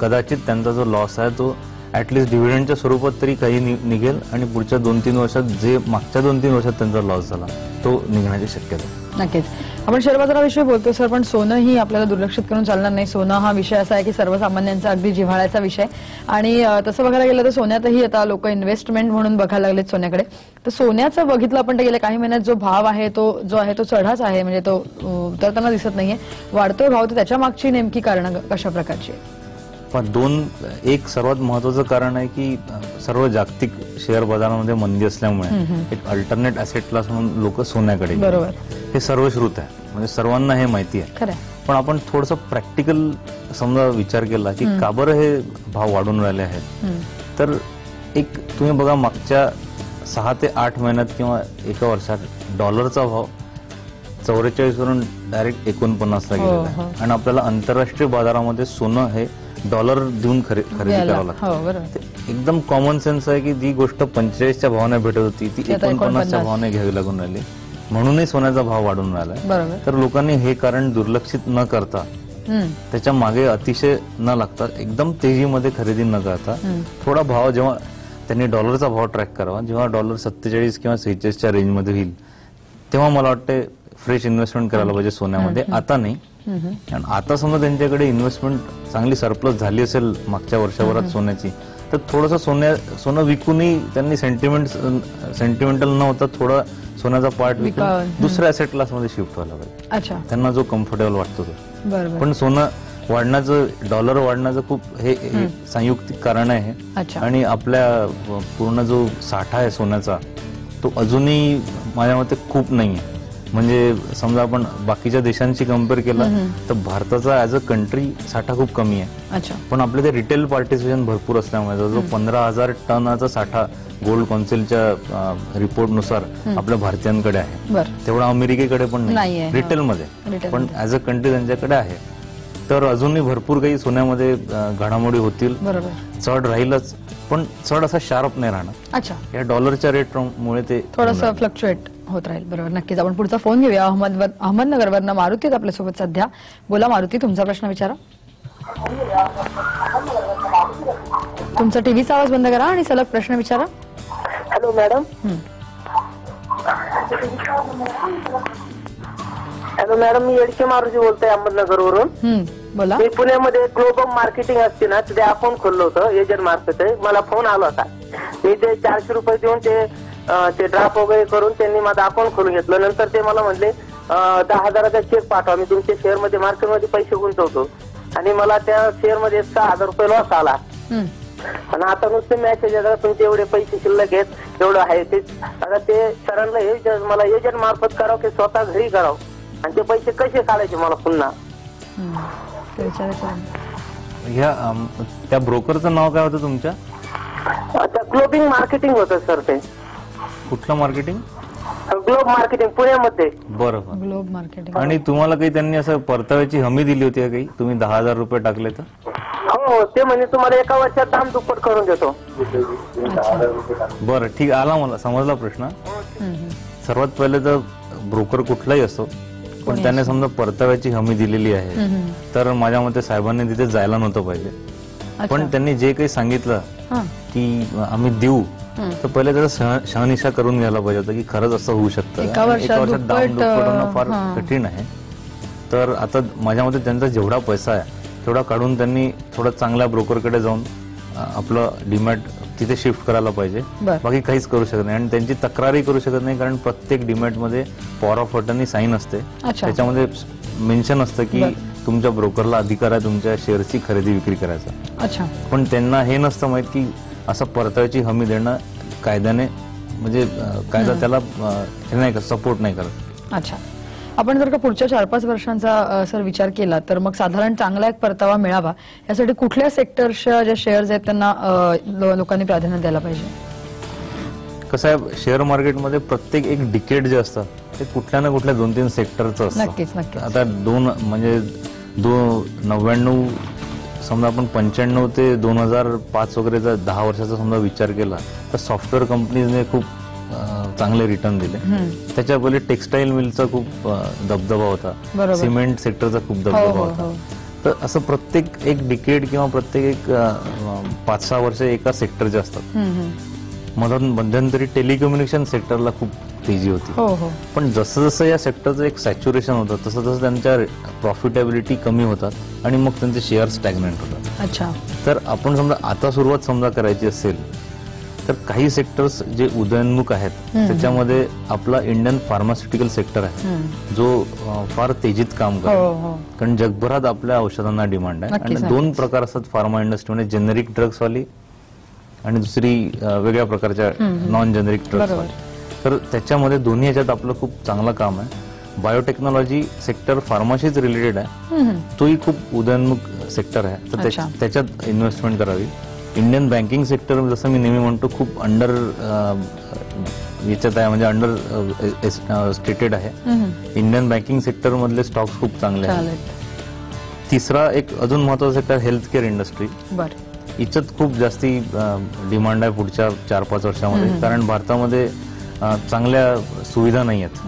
कदाचित त्यांचा जो लॉस आहे तो ऍटलिस्ट डिव्हिडंडच्या स्वरूपात तरी काही निघेल आणि पुढच्या 2-3 वर्षात जे मागच्या 2-3 वर्षात त्यांचा लॉस झाला तो निघण्याची शक्यता आहे. नक्कीच. आपण शेअर बाजाराविषयी बोलतोय सर, पण सोनं ही आपल्याला दुर्लक्षित करून चालणार नाही. सोनं हा विषय असा आहे की सर्वसामान्यांचा अगदी जिव्हाळ्याचा विषय, आणि तसं बघायला गेलं तर सोन्यातही आता लोक इन्व्हेस्टमेंट म्हणून बघायला लागलेत सोन्याकडे. तर सोन्याचं बघितलं आपण तर गेल्या काही महिन्यात जो भाव आहे तो चढाच आहे, म्हणजे तो उतरताना दिसत नाहीये. वाढतोय भाव, तर त्याच्या मागची नेमकी कारण कशा प्रकारची आहे? पण एक सर्वात महत्वाचं कारण आहे की सर्व जागतिक शेअर बाजारामध्ये मंदी असल्यामुळे एक अल्टरनेट ऍसेट क्लास म्हणून लोक सोन्याकडे बरोबर, हे सर्वश्रुत आहे, म्हणजे सर्वांना हे माहिती आहे. पण आपण थोडंसं प्रॅक्टिकल समजा विचार केला की का बरं हे भाव वाढून राहिले आहेत, तर एक तुम्ही बघा मागच्या 6 ते 8 महिन्यात किंवा एका वर्षात डॉलरचा भाव 44 वरून डायरेक्ट 49 ला गेलेला आहे, आणि आपल्याला आंतरराष्ट्रीय बाजारामध्ये सोनं हे डॉलर देऊन खरेदी करावं लागतं. एकदम कॉमन सेन्स आहे की जी गोष्ट 45च्या भावाने भेटत होती ती 49च्या भावाने घ्यावी लागून राहिली, म्हणूनही सोन्याचा भाव वाढून राहिला. तर लोकांनी हे कारण दुर्लक्षित न करता, त्याच्या मागे अतिशय न लागता, एकदम तेजीमध्ये खरेदी न करता थोडा भाव, जेव्हा त्यांनी डॉलरचा भाव ट्रॅक करावा, जेव्हा डॉलर 47 किंवा 46च्या रेंजमध्ये होईल तेव्हा मला वाटतं फ्रेश इन्व्हेस्टमेंट करायला पाहिजे सोन्यामध्ये, आता नाही. आणि आता समजा त्यांच्याकडे इन्व्हेस्टमेंट चांगली सरप्लस झाली असेल मागच्या वर्षभरात सोन्याची, तर थोडंसं सोनं विकूनही त्यांनी सेंटिमेंटल न होता थोडा सोन्याचा पार्ट विकून दुसऱ्या ऍसेट क्लासमध्ये शिफ्ट व्हायला पाहिजे, त्यांना जो कम्फर्टेबल वाटतो तो. पण सोनं वाढण्याचं, डॉलर वाढण्याचं खूप हे संयुक्तिक कारण आहे, आणि आपल्या पूर्ण जो साठा आहे सोन्याचा तो अजूनही माझ्या मते खूप नाहीये. म्हणजे समजा आपण बाकीच्या देशांशी कम्पेअर केलं तर भारताचा ऍज अ कंट्री साठा खूप कमी आहे, पण आपले ते रिटेल पार्टिसिपेशन भरपूर असल्यामुळे जो 15,000 टनाचा साठा गोल्ड कौन्सिलच्या रिपोर्टनुसार आपल्या भारतीयांकडे आहे, तेवढा अमेरिकेकडे पण नाही रिटेलमध्ये, पण ऍज अ कंट्री त्यांच्याकडे आहे. तर अजूनही भरपूर काही सोन्यामध्ये घडामोडी होतील, चढ राहीलच, पण चढ असा शार्प नाही राहणार. या डॉलरच्या रेटमुळे ते थोडंसं फ्लक्च्युएट होत राहील. बरोबर, नक्कीच. आपण पुढचा फोन घेऊया. अहमदनगरवरनं मारुती आहेत आपल्या सोबत सध्या. बोला मारुती, तुमचा प्रश्न विचारा. तुमचा टीव्हीचा आवाज बंद करा आणि सलग प्रश्न विचारा. Hello madam. हॅलो मॅडम, मी एडके मारुती बोलतोय अहमदनगरवरून. बोला. मी पुण्यामध्ये ग्लोबल मार्केटिंग असते ना, तिथे अकाउंट खोललं होतं, एजंट मार्फत. मला फोन आला होता, मी ते 400 रुपये देऊन ते ड्राफ्ट वगैरे करून त्यांनी माझं अकाउंट खोलून घेतलं. नंतर ते मला म्हणले 10,000चा चेक पाठवा, मी तुमच्या शेअर मध्ये मार्केटमध्ये पैसे गुंतवतो, आणि मला त्या शेअर मध्ये 6,000 रुपये लॉस आला. आणि आता नुसते मॅसेज येतात तुमचे एवढे पैसे शिल्लक आहेत, एवढं आहे ते. आता ते सरांना हे मला एजंट मार्फत करावं की स्वतः घरी करावं, आणि ते पैसे कसे काढायचे मला पुन्हा? त्या ब्रोकरचं नाव काय होतं तुमच्या? ग्लोबिंग मार्केटिंग होतं सर. ते कुठलं मार्केटिंग? ग्लोब मार्केटिंग पुण्यामध्ये. बरोबर, ग्लोब मार्केटिंग. आणि तुम्हाला काही त्यांनी असं परताव्याची हमी दिली होती का काही? तुम्ही 10,000 रुपये टाकले तर? हो, ते म्हणजे तुम्हाला एका वर्षात दाम दुप्पट करून देतो. बरं, ठीक, आला मला समजला प्रश्न. सर्वात पहिले तर ब्रोकर कुठलाही असो, पण त्याने समजा परताव्याची हमी दिलेली आहे, तर माझ्या मते साहेबांनी तिथे जायला नव्हतं पाहिजे. पण त्यांनी जे काही सांगितलं की आम्ही देऊ, तर पहिले त्याचा शहानिशा करून घ्यायला पाहिजे होतं की खरंच असं होऊ शकतं. एका वर्षात दाम दुप्पट होणं फार कठीण आहे. तर आता माझ्या मते त्यांचा जेवढा पैसा आहे तेवढा काढून त्यांनी थोडा चांगल्या ब्रोकरकडे जाऊन आपलं डीमॅट तिथे शिफ्ट करायला पाहिजे, बाकी काहीच करू शकत नाही. आणि त्यांची तक्रारही करू शकत नाही, कारण प्रत्येक डीमॅट मध्ये पॉवर ऑफ अटर्नी साईन असते, त्याच्यामध्ये मेन्शन असतं की तुमच्या ब्रोकरला अधिकार आहे तुमच्या शेअरची खरेदी विक्री करायचा. पण त्यांना हे नसतं माहित की असं परताव्याची हमी देणं कायद्याने, म्हणजे कायदा त्याला हे नाही का, सपोर्ट नाही करत. अच्छा, आपण जर का पुढच्या 4-5 वर्षांचा सर विचार केला तर मग साधारण चांगला एक परतावा मिळावा यासाठी कुठल्या सेक्टरच्या ज्या शेअर्स आहेत त्यांना लोकांनी प्राधान्य द्यायला पाहिजे? कसं आहे, शेअर मार्केटमध्ये प्रत्येक एक डिकेड जे असतं ते कुठल्या ना कुठल्या 2-3 सेक्टरचं असतं. नक्कीच नक्कीच. आता 99 समजा आपण 95 ते 2005 वगैरेचा 10 वर्षाचा समजा विचार केला तर सॉफ्टवेअर कंपनीजने खूप चांगले रिटर्न दिले. त्याच्या पहिले टेक्सटाईल मिलचा खूप दबदबा होता, सिमेंट सेक्टरचा खूप दबदबा होता. तर असं प्रत्येक एक डिकेड किंवा प्रत्येक एक 5-6 वर्ष एका सेक्टरचे असतात. मध्यंतरी टेलिकम्युनिकेशन सेक्टरला खूप तेजी होती, पण जसं जसं या सेक्टरचं एक सॅच्युरेशन होतं तसं तसं त्यांच्या प्रॉफिटेबिलिटी कमी होतात आणि मग त्यांचे शेअर स्टॅग्नंट होतात. अच्छा, तर आपण समजा आता सुरुवात समजा करायची असेल तर काही सेक्टर्स जे उदयोन्मुख आहेत त्याच्यामध्ये आपला इंडियन फार्मास्युटिकल सेक्टर आहे जो फार तेजीत काम करतो, कारण जगभरात आपल्या औषधांना डिमांड आहे. आणि 2 प्रकार असतात फार्मा इंडस्ट्रीमध्ये, जेनेरिक ड्रग्स वाली आणि दुसरी वेगळ्या प्रकारच्या नॉन जेनेरिक ड्रग्स वाली. तर त्याच्यामध्ये दोन्ही ह्याच्यात आपलं खूप चांगलं काम आहे. बायोटेक्नॉलॉजी सेक्टर फार्माशीच रिलेटेड आहे, तोही खूप उदयोन्मुख सेक्टर आहे, तर त्याच्यात इन्व्हेस्टमेंट करावी. इंडियन बँकिंग सेक्टर जसं मी नेहमी म्हणतो खूप अंडर याच्यात आहे, म्हणजे अंडर स्टेटेड आहे. इंडियन बँकिंग सेक्टर मधले स्टॉक्स खूप चांगले आहेत. तिसरा एक अजून महत्वाचा सेक्टर हेल्थ केअर इंडस्ट्री, याच्यात खूप जास्ती डिमांड आहे पुढच्या 4-5 वर्षामध्ये, कारण भारतामध्ये चांगल्या सुविधा नाही आहेत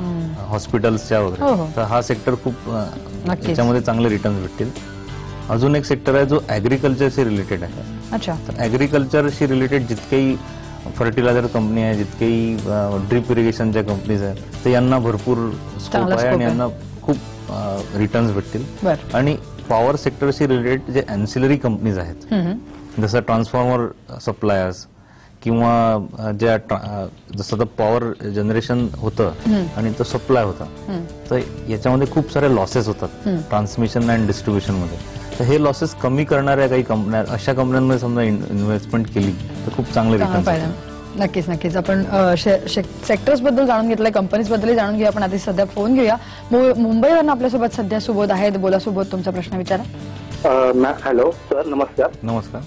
हॉस्पिटल्सच्या वगैरे. तर हा सेक्टर खूप याच्यामध्ये चांगले रिटर्न भेटतील. अजून एक सेक्टर आहे जो ऍग्रिकल्चरशी रिलेटेड आहे. अच्छा, ऍग्रिकल्चरशी रिलेटेड जितकेही फर्टिलायझर कंपनी आहे, जितकेही ड्रिप इरिगेशनच्या कंपनीज आहेत, तर यांना भरपूर स्कोप आहे आणि यांना खूप रिटर्न्स भेटतील. आणि पॉवर सेक्टरशी रिलेटेड जे अँसिलरी कंपनीज आहेत, जसं ट्रान्सफॉर्मर सप्लायर्स किंवा ज्या जसं पॉवर जनरेशन होतं आणि तो सप्लाय होता, तर याच्यामध्ये खूप सारे लॉसेस होतात ट्रान्समिशन अँड डिस्ट्रीब्युशन मध्ये. तर हे लॉसेस कमी करणाऱ्या काही कंपन्या, अशा कंपन्यांमध्ये समजा इन्व्हेस्टमेंट केली तर खूप चांगले रिटर्न. नक्कीच नक्कीच. आपण सेक्टर्स बद्दल जाणून घेतलंय, कंपनीज बद्दल जाणून घेऊया. पण आधी सध्या फोन घेऊया. मुंबईवरून आपल्यासोबत सध्या सुबोध आहेत. बोला सुबोध, तुमचा प्रश्न विचारा. हॅलो सर, नमस्कार. नमस्कार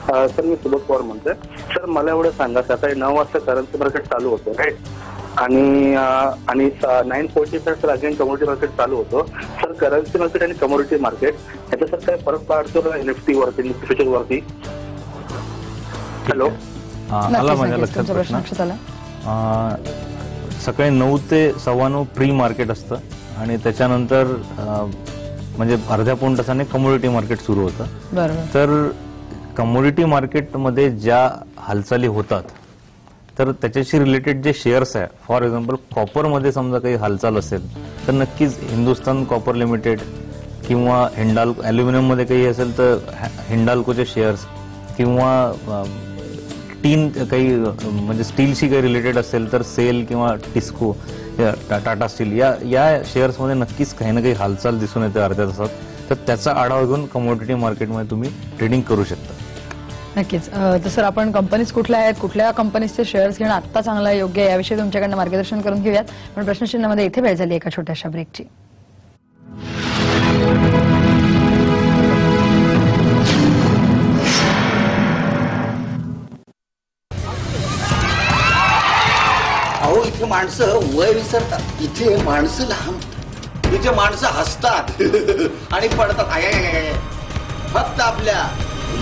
सर, मी सुबोध पवार म्हणतोय. सर, मला एवढं सांगा, सकाळी 9 वाजता करन्सी मार्केट चालू होतं, राईट, आणि 9:45 सर अगेन कमोडिटी मार्केट चालू होतं. सर, करन्सी मार्केट आणि कमोडिटी मार्केट याचा सर काय फरक पडतो निफ्टी वरती, निफ्टी फ्युचर वरती? हॅलो, आला माझ्या लक्षात प्रश्न. सकाळी 9 ते 9:15 प्री मार्केट असतं आणि त्याच्यानंतर म्हणजे अर्ध्या पाऊण तासाने कमोडिटी मार्केट सुरू होतं. तर कमोडिटी मार्केटमध्ये ज्या हालचाली होतात तर त्याच्याशी रिलेटेड जे शेअर्स आहे, फॉर एक्झाम्पल कॉपरमध्ये समजा काही हालचाल असेल तर नक्कीच हिंदुस्थान कॉपर लिमिटेड किंवा ॲल्युमिनियम मध्ये काही असेल तर हिंडाल्कोचे शेअर्स, किंवा टीन काही म्हणजे स्टीलशी काही रिलेटेड असेल तर सेल किंवा टिस्को, टाटा स्टील, या शेअर्समध्ये नक्कीच काही ना काही हालचाल दिसून येते अर्ध्या तासात. तर त्याचा आढावा घेऊन कमोडिटी मार्केटमध्ये तुम्ही ट्रेडिंग करू शकता. नक्कीच. तर सर, आपण कंपनीज कुठल्या आहेत, कुठल्या कंपनीजचे शेअर्स घेणं आता चांगलं योग्य आहे याविषयी तुमच्याकडनं मार्गदर्शन करून घेऊयात. पण प्रश्नचिन्हामध्ये इथे वेळ झाली एका छोट्याशा ब्रेकची. अहो, इथे माणसं वय विसरतात, इथे माणसं लहान, इथे माणसं हसतात आणि पडतात. फक्त आपल्या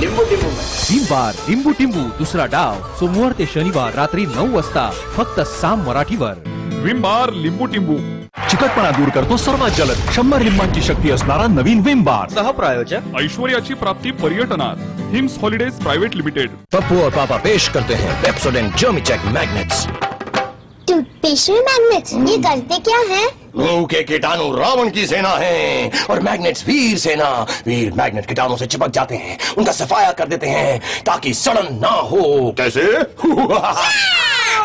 लिंबू टिंबू. विमबार लिंबू टिंबू दुसरा डाव सोमवार ते शनिवार रात्री 9 वाजता फक्त साम मराठीवर. विमबार लिंबू टिंबू चिकटपणा दूर करतो सर्वात जलद 100 लिंबांची शक्ती असणारा नवीन विमबार. सहप्रायोजक ऐश्वर्याची प्राप्ती पर्यटनात hymns holidays private limited. Pappu और पापा पेश करते हैं पेप्सोडेंट जर्मी चेक मैग्नेट्स. पेशवी मैग्नेट्स ये करते क्या है? लू के कीटाणु रावण की सेना है और मैग्नेट्स वीर सेना। वीर मैग्नेट कीटाणु से चिपक जाते हैं, उनका सफाया कर देते हैं ताकि सड़न ना हो। कैसे?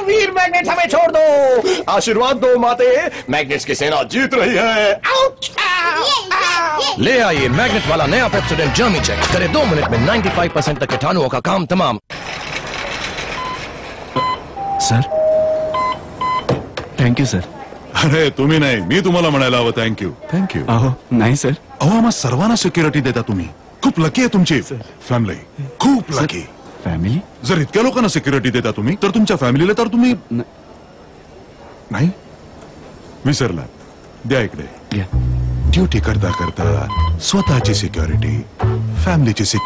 वीर मैग्नेट हमें छोड़ दो, आशीर्वाद दो माते, मैग्नेट्स की सेना जीत रही है। ले आइए मैग्नेट वाला नया पेप्सोडेंट जर्मी चेक, करे 2 मिनट में 95% तक कीटाणुओं का काम तमाम। Sir thank you sir. अरे तुम्ही नाही, मी तुम्हाला म्हणायला हवं थँक्यू. थँक्यू. अहो नाही सर. अहो आम्हा सर्वांना सिक्युरिटी देता तुम्ही. खूप लकी आहे तुमची फॅमिली, खूप लकी. फॅमिली? जर इतक्या लोकांना सिक्युरिटी देता तुम्ही तर तुमच्या फॅमिलीला तर तुम्ही नाही विसरला. द्या इकडे. ड्युटी करता करता स्वतःची सिक्युरिटी, फॅमिलीची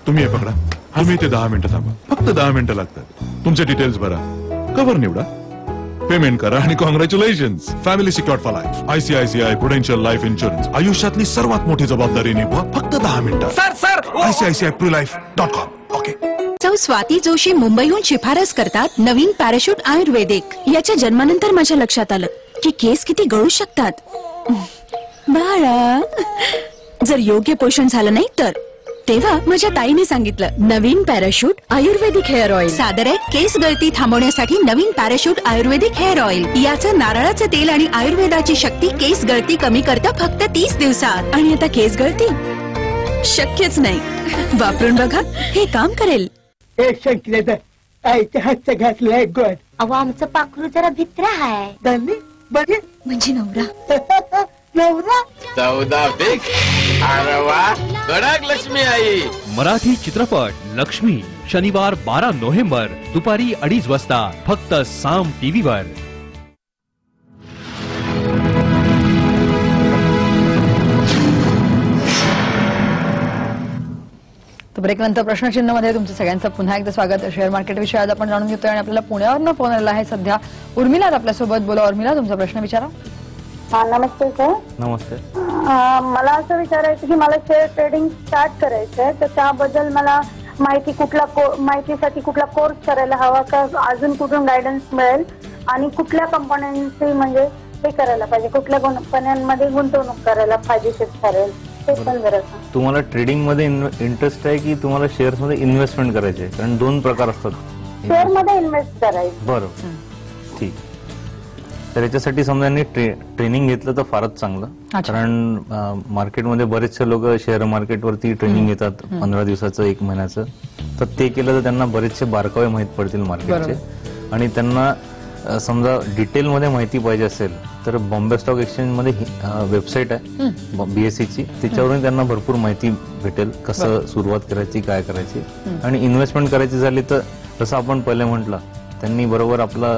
तुम्ही हे पकडा. तुम्ही ते 10 मिनिटं थांबा, फक्त 10 मिनिटं लागतात. तुमचे डिटेल्स भरा, कव्हर निवडा, पेमेंट करा आणि congratulations. Family secured for life. ICICI Prudential life insurance. आयुष्यातली सर्वात मोठी जबाबदारी निभवा, फक्त 10 मिनिटं. Sir ICICIPruLife.com. ओके. सौ स्वाती जोशी मुंबईहून शिफारस करतात नवीन पॅराशूट आयुर्वेदिक. याच्या जन्मानंतर माझ्या लक्षात आलं की केस किती गळू शकतात. बाळा, जर योग्य पोषण झालं नाही तर. तेव्हा माझ्या ताईने सांगितलं नवीन पॅराशूट आयुर्वेदिक हेअर ऑइल. सादर आहे केस गळती थांबवण्यासाठी नवीन पॅराशूट आयुर्वेदिक हेअर ऑइल. याचं नारळाचं तेल आणि आयुर्वेदाची शक्ती केस गळती कमी करतं फक्त 30 दिवसात. आणि आता केस गळती शक्यच नाही. वापरून बघा, हे काम करेल. एक शंकले आईच्या हातचं घातलंय गोड. अहो आमचं पाखरू जरा भित्र आहे. दानी बघे म्हणजे नवरा. नवरा 14 फिक्स. अरे वा, कडक लक्ष्मी आई. मराठी चित्रपट लक्ष्मी शनिवार 12 नोव्हेंबर दुपारी 2:30 वाजता फक्त साम टीव्हीवर. ब्रेकनंतर प्रश्नचिन्हमध्ये तुमचं सगळ्यांचं पुन्हा एकदा स्वागत. शेअर मार्केट विषयी आज आपण जाणून घेतोय आणि आपल्याला पुण्यावरनं फोन आलेला आहे सध्या. उर्मिला आपल्यासोबत. बोला उर्मिला, तुमचा प्रश्न विचारा. नमस्ते सर. नमस्ते. मला असं विचारायचं की मला शेअर ट्रेडिंग स्टार्ट करायचं आहे, तर त्याबद्दल मला माहितीसाठी कुठला कोर्स करायला हवा का, अजून कुठून गायडन्स मिळेल आणि कुठल्या कंपन्यांची म्हणजे हे करायला पाहिजे, कुठल्या कंपन्यांमध्ये गुंतवणूक करायला फायदेशीर ठरेल ते पण जरा सांगा. तुम्हाला ट्रेडिंग मध्ये इंटरेस्ट आहे की तुम्हाला शेअर्स मध्ये इन्व्हेस्टमेंट करायचे? कारण 2 प्रकार असतात. शेअर मध्ये इन्व्हेस्ट करायचं. बरोबर, ठीक. तर याच्यासाठी समजा यांनी ट्रेनिंग घेतलं तर फारच चांगलं. कारण मार्केटमध्ये बरेचसे लोक शेअर मार्केटवरती ट्रेनिंग घेतात 15 दिवसाचं 1 महिन्याचं. तर ते केलं तर त्यांना बरेचसे बारकावे माहीत पडतील मार्केटचे. आणि त्यांना समजा डिटेलमध्ये माहिती पाहिजे असेल तर बॉम्बे स्टॉक एक्सचेंज मध्ये वेबसाईट आहे BSE ची, त्याच्यावरून त्यांना भरपूर माहिती भेटेल कसं सुरुवात करायची, काय करायची. आणि इन्व्हेस्टमेंट करायची झाली तर जसं आपण पहिले म्हटलं, त्यांनी बरोबर आपला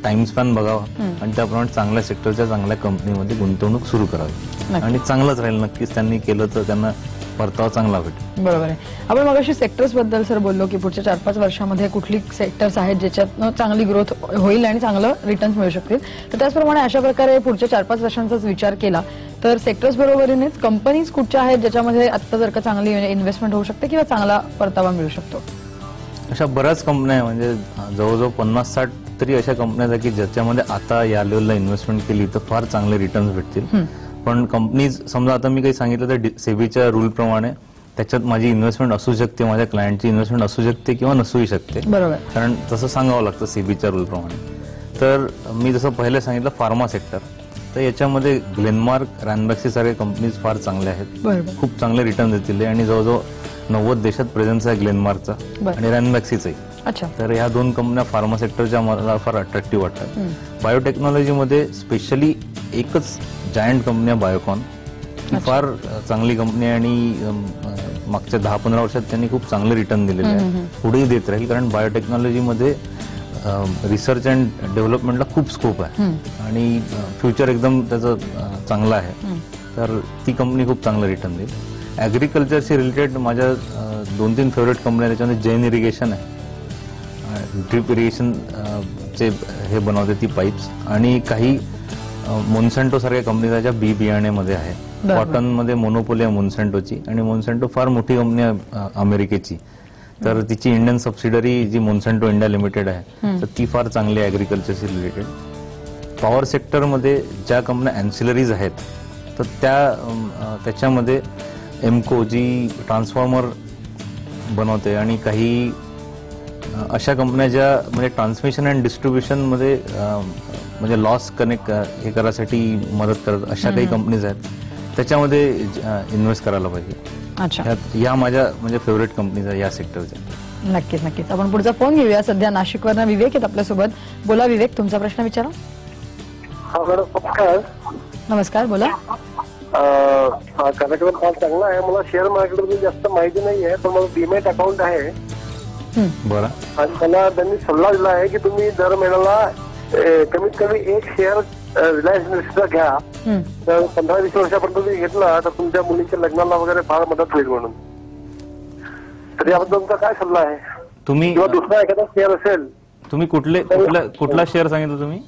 टाइम स्पॅन बघावा आणि त्याप्रमाणे चांगल्या सेक्टरच्या चांगल्या कंपनीमध्ये गुंतवणूक सुरू करावी. आणि चांगलंच राहील नक्कीच. त्यांनी केलं तर त्यांना परतावा चांगला भेटेल. बरोबर आहे. आपण मगाशी सेक्टर्स बद्दल सर बोललो की पुढच्या 4-5 वर्षामध्ये कुठली सेक्टर्स आहेत ज्याच्यात चांगली ग्रोथ होईल आणि चांगलं रिटर्न्स मिळू शकतील. तर त्याचप्रमाणे अशा प्रकारे पुढच्या 4-5 वर्षांचाच विचार केला तर सेक्टर्स बरोबरीनेच कंपनीज कुठच्या आहेत ज्याच्यामध्ये आता जर का चांगली इन्व्हेस्टमेंट होऊ शकते किंवा चांगला परतावा मिळू शकतो? अशा बऱ्याच कंपन्या आहे, म्हणजे जवळजवळ 50-60 तरी अशा कंपन्या आहेत की ज्याच्यामध्ये आता या लेवलला इन्व्हेस्टमेंट केली तर फार चांगले रिटर्न्स भेटतील. पण कंपनीज समजा आता मी काही सांगितलं तर सेबीच्या रूल प्रमाणे त्याच्यात माझी इन्व्हेस्टमेंट असू शकते, माझ्या क्लायंटची इन्व्हेस्टमेंट असू शकते किंवा नसूही शकते. बरोबर. कारण तसं सांगावं लागतं सेबीच्या रूल प्रमाणे. तर मी जसं पहिले सांगितलं फार्मा सेक्टर, तर याच्यामध्ये ग्लेनमार्क, रॅनबॅक्सी सारख्या कंपनीज फार चांगल्या आहेत, खूप चांगले रिटर्न देतील. आणि जवळजवळ 90 देशात प्रेझेन्स आहे ग्लेनमार्कचा आणि रॅनबॅक्सीचाही. तर ह्या 2 कंपन्या फार्मा सेक्टरच्या मला फार अट्रॅक्टिव्ह वाटतात. बायोटेक्नॉलॉजीमध्ये स्पेशली एकच जायंट कंपनी आहे बायोकॉन. ही फार चांगली कंपनी आहे आणि मागच्या 10-15 वर्षात त्यांनी खूप चांगले रिटर्न दिलेले आहे, पुढेही देत राहील. कारण बायोटेक्नॉलॉजीमध्ये रिसर्च अँड डेव्हलपमेंटला खूप स्कोप आहे आणि फ्युचर एकदम त्याचं चांगलं आहे. तर ती कंपनी खूप चांगलं रिटर्न देईल. ॲग्रिकल्चरशी रिलेटेड माझ्या 2-3 फेवरेट कंपन्या, त्याच्यामध्ये जैन इरिगेशन आहे, ड्रिप इरिगेशन चे हे बनवते ती पाईप्स. आणि काही मोन्सॅन्टो सारख्या कंपनी ज्या बी बियाण्यामध्ये आहे. कॉटन मध्ये मोनोपोली आहे मोन्सॅन्टोची आणि मोन्सॅन्टो फार मोठी कंपनी आहे अमेरिकेची. तर तिची इंडियन सबसिडरी जी मोन्सॅन्टो इंडिया लिमिटेड आहे तर ती फार चांगली आहे ऍग्रिकल्चरशी रिलेटेड. पॉवर सेक्टरमध्ये ज्या कंपन्या अँसिलरीज आहेत तर त्याच्यामध्ये एमको जी ट्रान्सफॉर्मर बनवते आणि काही अशा कंपन्या ज्या म्हणजे ट्रान्समिशन अँड डिस्ट्रीब्युशन मध्ये म्हणजे लॉस कनेक्ट हे करायसाठी मदत करतात अशा काही कंपनीज आहेत, त्याच्यामध्ये इन्व्हेस्ट करायला पाहिजे. अच्छा, या माझ्या म्हणजे फेवरेट कंपनीज आहे या सेक्टरच्या. नक्कीच नक्कीच. आपण पुढचा फोन घेऊया. सध्या नाशिकवरनं विवेक आहेत आपल्यासोबत. बोला विवेक, तुमचा प्रश्न विचारा. नमस्कार. नमस्कार, बोला. कार्यक्रम फार चांगला आहे. मला शेअर मार्केटमध्ये जास्त माहिती नाही आहे, पण मला डीमॅट अकाउंट आहे. बरं. आणि मला त्यांनी सल्ला दिला आहे की तुम्ही दर महिन्याला कमीत कमी एक शेअर रिलायन्स इंडस्ट्रीचा घ्या. तर 15-20 वर्षापर्यंत तुम्ही घेतला तर तुमच्या मुलीच्या लग्नाला वगैरे फार मदत होईल म्हणून. तर याबद्दल तुमचा काय सल्ला आहे? तुम्ही किंवा दुसरा एखादा शेअर असेल. तुम्ही कुठला शेअर सांगितलं तुम्ही?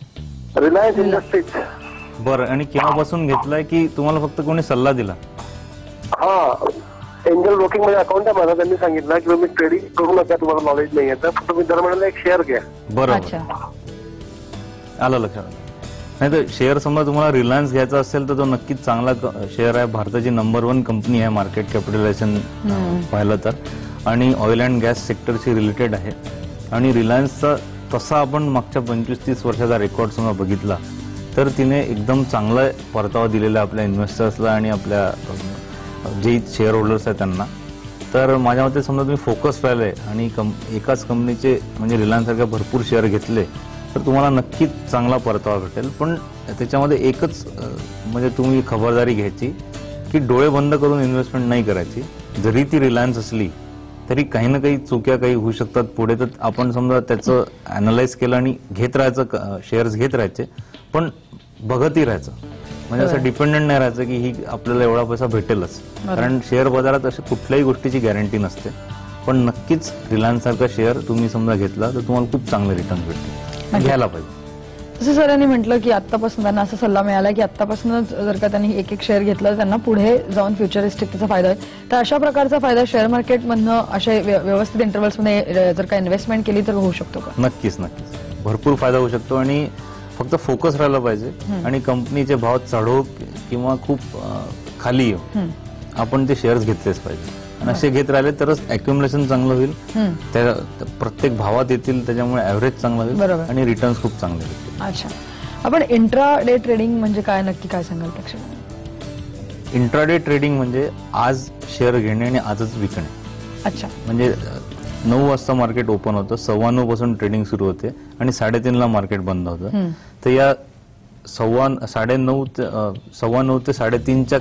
Reliance industries. बरं, आणि केव्हापासून घेतलाय की तुम्हाला फक्त कोणी सल्ला दिला? हा, एंजल ब्रोकिंग मध्ये अकाउंट आहे माझा. त्यांनी सांगितलं की तुम्ही ट्रेडिंग करू नका, तुम्हाला नॉलेज नाही आहे, तर तुम्ही दर महिन्याला एक शेअर घ्या. बरोबर, आलं लक्षात. नाही तर शेअर समजा तुम्हाला रिलायन्स घ्यायचा असेल तर तो नक्कीच चांगला शेअर आहे. भारताची नंबर 1 कंपनी आहे मार्केट कॅपिटलायझेशन पाहिलं तर, आणि ऑइल अँड गॅस सेक्टरशी रिलेटेड आहे. आणि रिलायन्सचा तसा आपण मागच्या 25-30 वर्षाचा रेकॉर्ड समजा बघितला तर तिने एकदम चांगला परतावा दिलेला आपल्या इन्व्हेस्टर्सला आणि आपल्या जे शेअर होल्डर्स आहेत त्यांना. तर माझ्या मते समजा तुम्ही फोकस राहिले आणि एकाच कंपनीचे म्हणजे रिलायन्स सारख्या भरपूर शेअर घेतले तर तुम्हाला नक्कीच चांगला परतावा भेटेल. पण त्याच्यामध्ये एकच म्हणजे तुम्ही खबरदारी घ्यायची की डोळे बंद करून इन्व्हेस्टमेंट नाही करायची. जरी ती रिलायन्स असली तरी काही ना काही चुक्या काही होऊ शकतात पुढे. तर आपण समजा त्याचं अॅनालाइज केलं आणि घेत राहायचं, शेअर्स घेत राहायचे, पण बघतही राहायचं. म्हणजे असं डिपेंडंट नाही राहायचं की ही आपल्याला एवढा पैसा भेटेलच, कारण शेअर बाजारात अशी कुठल्याही गोष्टीची गॅरंटी नसते. पण नक्कीच रिलायन्स सारखा शेअर तुम्ही समजा घेतला तर तुम्हाला खूप चांगले रिटर्न भेटतील, घ्यायला पाहिजे. तसं सरांनी म्हटलं की आतापासून त्यांना असा सल्ला मिळाला की आतापासूनच जर का त्यांनी एक शेअर घेतलं तर त्यांना पुढे जाऊन फ्युचरिस्टिक त्याचा फायदा होईल. तर अशा प्रकारचा फायदा शेअर मार्केटमधनं अशा व्यवस्थित इंटरव्हल्समध्ये जर का इन्व्हेस्टमेंट केली तर होऊ शकतो का? नक्कीच नक्कीच, भरपूर फायदा होऊ शकतो. आणि फक्त फोकस राहायला पाहिजे आणि कंपनीचे भाव चढो किंवा खूप खाली येऊ आपण ते शेअर्स घेतलेच पाहिजे. आणि असे घेत राहिले तरच अक्युमुलेशन चांगलं होईल, त्या प्रत्येक भावात येतील, त्याच्यामुळे ऍव्हरेज चांगला होईल आणि रिटर्न्स खूप चांगले होतील. अच्छा, आपण इंट्राडे ट्रेडिंग म्हणजे काय, नक्की काय सांगाल प्रेक्षकांना? इंट्राडे ट्रेडिंग म्हणजे आज शेअर घेणे आणि आजच विकणे. अच्छा, म्हणजे 9 वाजता मार्केट ओपन होतं, 9:15 पासून ट्रेडिंग सुरू होते आणि 3:30ला मार्केट बंद होतं. तर या 9:15 ते 3:30च्या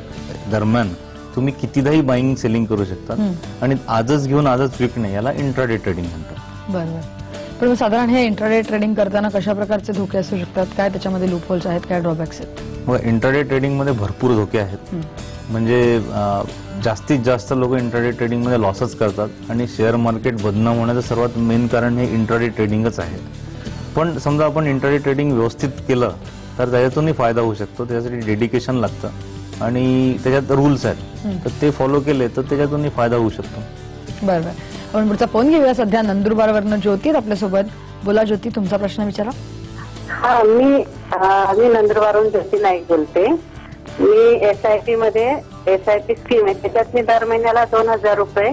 दरम्यान तुम्ही कितीदाही बाईंग सेलिंग करू शकता आणि आजच घेऊन आजच विकणे, याला इंट्राडे ट्रेडिंग म्हणतात. बरोबर. पण साधारण हे इंट्राडे ट्रेडिंग करताना कशा प्रकारचे धोके असू शकतात, काय त्याच्यामध्ये लूपहोल्स आहेत, काय ड्रॉबॅक्स आहेत? इंट्राडे ट्रेडिंग मध्ये भरपूर धोके आहेत. म्हणजे जास्तीत जास्त लोक इंट्राडे ट्रेडिंग मध्ये लॉसच करतात आणि शेअर मार्केट बदनाम होण्याचं सर्वात मेन कारण हे इंट्राडे ट्रेडिंगच आहे. पण समजा आपण इंट्राडे ट्रेडिंग व्यवस्थित केलं तर त्याच्यातूनही फायदा होऊ शकतो. त्याच्यासाठी डेडिकेशन लागतं आणि त्याच्यात रूल्स आहेत, तर ते फॉलो केले तर त्याच्यातूनही फायदा होऊ शकतो. बरोबर. आपण पुढचा फोन घेऊया. सध्या नंदुरबारवरनं ज्योती आपल्यासोबत. बोला ज्योती, तुमचा प्रश्न विचारा. हा, मी नंदुरबारहून ज्योती नाईक बोलते. मी SIP मध्ये SIP स्कीम आहे, त्याच्यात मी दर महिन्याला 2,000 रुपये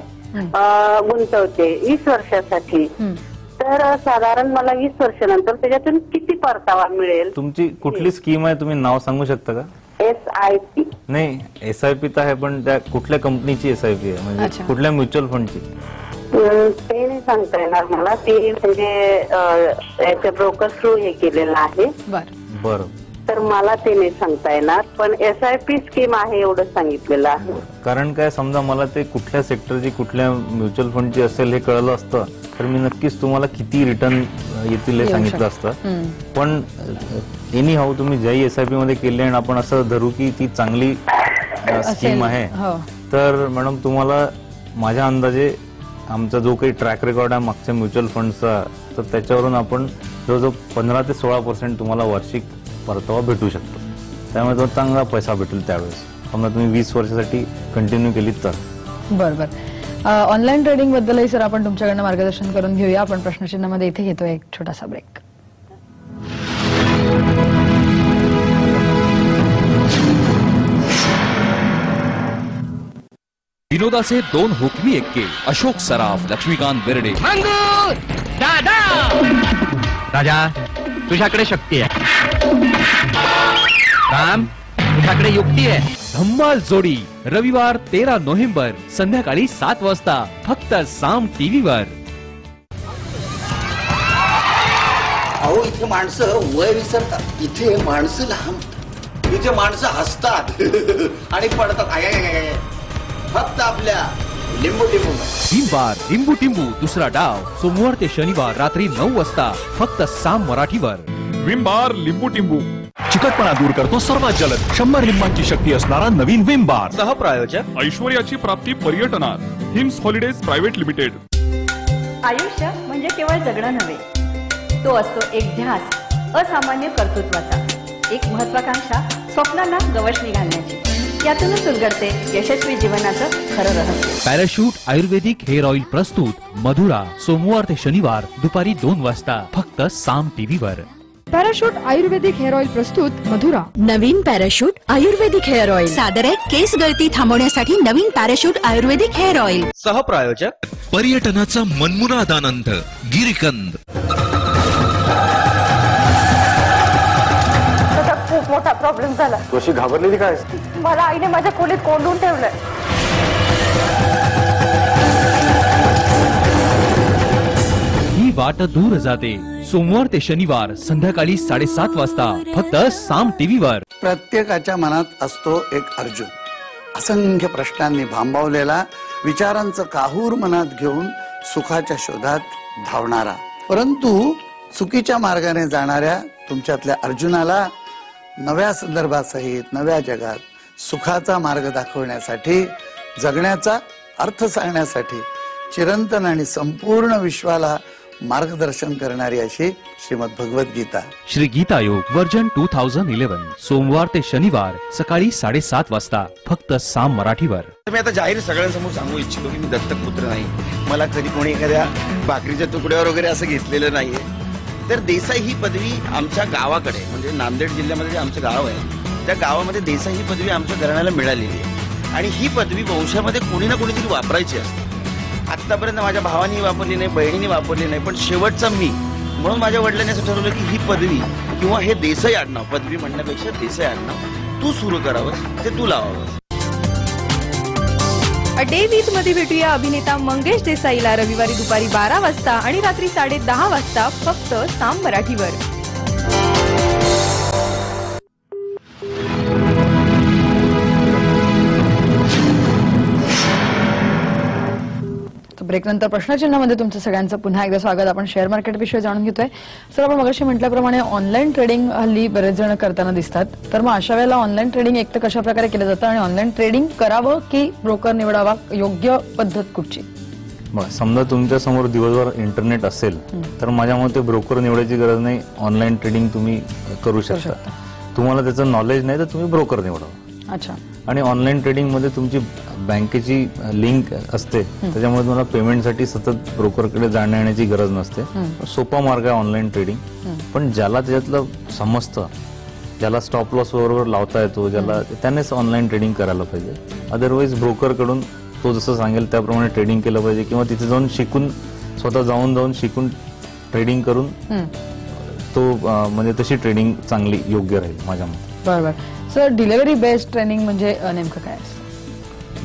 गुंतवते 20 वर्षासाठी. तर साधारण मला 20 वर्षानंतर त्याच्यातून किती परतावा मिळेल? तुमची कुठली स्कीम आहे, तुम्ही नाव सांगू शकता का? SIP. नाही, SIP तर आहे, पण त्या कुठल्या कंपनीची SIP आहे, म्हणजे कुठल्या म्युच्युअल फंडची? ते नाही सांगता येणार मला. ते म्हणजे याच्या ब्रोकर थ्रू हे केलेलं आहे. बरं. तर मला ते नाही सांगता येणार, पण SIP स्कीम आहे एवढं सांगितलेलं आहे. कारण काय, समजा मला ते कुठल्या सेक्टरची कुठल्या म्युच्युअल फंडची असेल हे कळलं असतं तर मी नक्कीच तुम्हाला किती रिटर्न येतील हे सांगितलं असतं. पण एनी हाऊ तुम्ही ज्याही SIP मध्ये केली आणि आपण असं धरू की ती चांगली स्कीम आहे, तर मॅडम तुम्हाला माझ्या अंदाजे आमचा जो काही ट्रॅक रेकॉर्ड आहे मागच्या म्युच्युअल फंडचा, तर त्याच्यावरून आपण जवळजवळ 15 ते 16% तुम्हाला वार्षिक परतावा भेटू शकतो. त्यामुळे तो चांगला पैसा भेटेल त्यावेळेस, समजा तुम्ही 20 वर्षासाठी कंटिन्यू केली तर. बरोबर. ऑनलाईन ट्रेडिंग बद्दलही सर आपण तुमच्याकडनं मार्गदर्शन करून घेऊया. आपण प्रश्नचिन्हामध्ये इथे घेतोय एक छोटासा ब्रेक. विनोदाचे 2 हुकमी एक्के, अशोक सराफ, लक्ष्मीकांत बेर्डे. दादा राजा, तुझ्याकडे शक्ती आहे, राम तुझ्याकडे युक्ती आहे. धम्माल जोडी रविवार 13 नोव्हेंबर संध्याकाळी 7 वाजता फक्त साम टीव्हीवर. अहो इथे माणसं वय विसरतात, इथे माणसं लहान, इथे माणसं हसतात आणि पडतात. फक्त आपल्या लिंबू टिंबू. बिंबार लिंबू टिंबू दुसरा डाव सोमवार ते शनिवार रात्री 9 वाजता फक्त साम मराठीवर. विम-बार लिंबू टिंबू चिकटपणा दूर करतो सर्वात जलद 100 लिंबांची शक्ती असणारा नवीन विम-बार. सहप्रायोजक ऐश्वर्याची प्राप्ती पर्यटनात हिम्स हॉलिडेज प्रायव्हेट लिमिटेड. आयुष्य म्हणजे केवळ जगणं नव्हे, तो असतो एक ध्यास असामान्य कर्तृत्वाचा, एक महत्वाकांक्षा स्वप्नांना गवसणी घालण्याची. यातूनच उलगडते यशस्वी जीवनाचं खरं रहस्य. पॅराशूट आयुर्वेदिक हेअर ऑइल प्रस्तुत मधुरा सोमवार ते शनिवार दुपारी 2 वाजता फक्त साम टीव्हीवर. पॅराशूट आयुर्वेदिक हेअर ऑइल प्रस्तुत मधुरा. नवीन पॅराशूट आयुर्वेदिक हेअर ऑइल सादर आहे केस गळती थांबवण्यासाठी नवीन पॅराशूट आयुर्वेदिक हेअर ऑइल. सहप्रायोजक पर्यटनाचा मनमुराद आनंद गिरीकंद. खूप मोठा प्रॉब्लेम झाला. तू अशी घाबरलेली काय? मला आईने माझ्या खोलीत कोंडून ठेवलंय. ही वाट दूर जाते सोमवार ते शनिवार संध्याकाळी 7:30 वाजता फक्त साम टीव्हीवर. प्रत्येकाच्या मनात असतो एक अर्जुन, असंख्य प्रश्नांनी भांबावलेला, विचारांचं काहूर मनात घेऊन सुखाच्या शोधात धावणारा. परंतु चुकीच्या मार्गाने जाणाऱ्या तुमच्यातल्या अर्जुनाला नव्या संदर्भासहित नव्या जगात सुखाचा मार्ग दाखवण्यासाठी, जगण्याचा अर्थ सांगण्यासाठी चिरंतन आणि संपूर्ण विश्वाला मार्गदर्शन करणारी अशी श्रीमद भगवद्गीता. श्री गीता योग वर्जन 2011 सोमवार ते शनिवार सकाळी 7:30 वाजता फक्त साम मराठीवर. मी आता जाहीर सगळ्यांसमोर सांगू इच्छितो की मी दत्तक पुत्र नाही. मला कधी कोणी एखाद्या भाकरीच्या तुकड्यावर वगैरे असं घेतलेलं नाहीये. तर देसाई ही पदवी आमच्या गावाकडे, म्हणजे नांदेड जिल्ह्यामध्ये जे आमचं गाव आहे त्या गावामध्ये देसाई ही पदवी आमच्या घराण्याला मिळालेली आहे. आणि ही पदवी वंशामध्ये कोणी ना कोणीतरी वापरायची असते. आतापर्यंत माझ्या भावानी वापरली नाही, बहिणीने वापरली नाही, पण शेवटचा मी. म्हणून माझ्या वडिलांनी असं ठरवलं की ही पदवी किंवा हे देसाई आडनाव, पदवी म्हणण्यापेक्षा देसाई आडनाव तू सुरू करावंस, ते तू लावावंस. अ डे विथ मध्ये भेटूया अभिनेता मंगेश देसाईला रविवारी दुपारी 12 वाजता आणि रात्री 10:30 वाजता फक्त साम मराठीवर. ब्रेक नंतर प्रश्नचिन्हामध्ये तुमचं सगळ्यांचं पुन्हा एकदा स्वागत. आपण शेअर मार्केट विषयी जाणून घेतोय. सर आपण मगाशी म्हटल्याप्रमाणे ऑनलाईन ट्रेडिंग हल्ली बरेच जण करताना दिसतात. तर मग अशा वेळेला ऑनलाईन ट्रेडिंग एक तर कशा प्रकारे केलं जातं आणि ऑनलाईन ट्रेडिंग करावं की ब्रोकर निवडावा, योग्य पद्धत कुठची? समजा तुमच्या समोर दिवसभर इंटरनेट असेल तर माझ्या मते ब्रोकर निवडायची गरज नाही. ऑनलाईन ट्रेडिंग तुम्ही करू शकता. तुम्हाला त्याचं नॉलेज नाही तर तुम्ही ब्रोकर निवडावं. अच्छा. आणि ऑनलाईन ट्रेडिंग मध्ये तुमची बँकेची लिंक असते, त्याच्यामुळे तुम्हाला पेमेंटसाठी सतत ब्रोकरकडे जाण्या येण्याची गरज नसते. सोपा मार्ग आहे ऑनलाईन ट्रेडिंग. पण ज्याला त्याच्यातलं समजतं, ज्याला स्टॉप लॉस बरोबर लावता येतो, ज्याला त्यानेच ऑनलाईन ट्रेडिंग करायला पाहिजे. अदरवाईज ब्रोकरकडून तो जसं सांगेल त्याप्रमाणे ट्रेडिंग केलं पाहिजे किंवा तिथे जाऊन शिकून, स्वतः जाऊन शिकून ट्रेडिंग करून तो म्हणजे तशी ट्रेडिंग चांगली योग्य राहील माझ्या मते. बरोबर. सर डिलिव्हरी बेस्ड ट्रेडिंग म्हणजे नेमकं काय?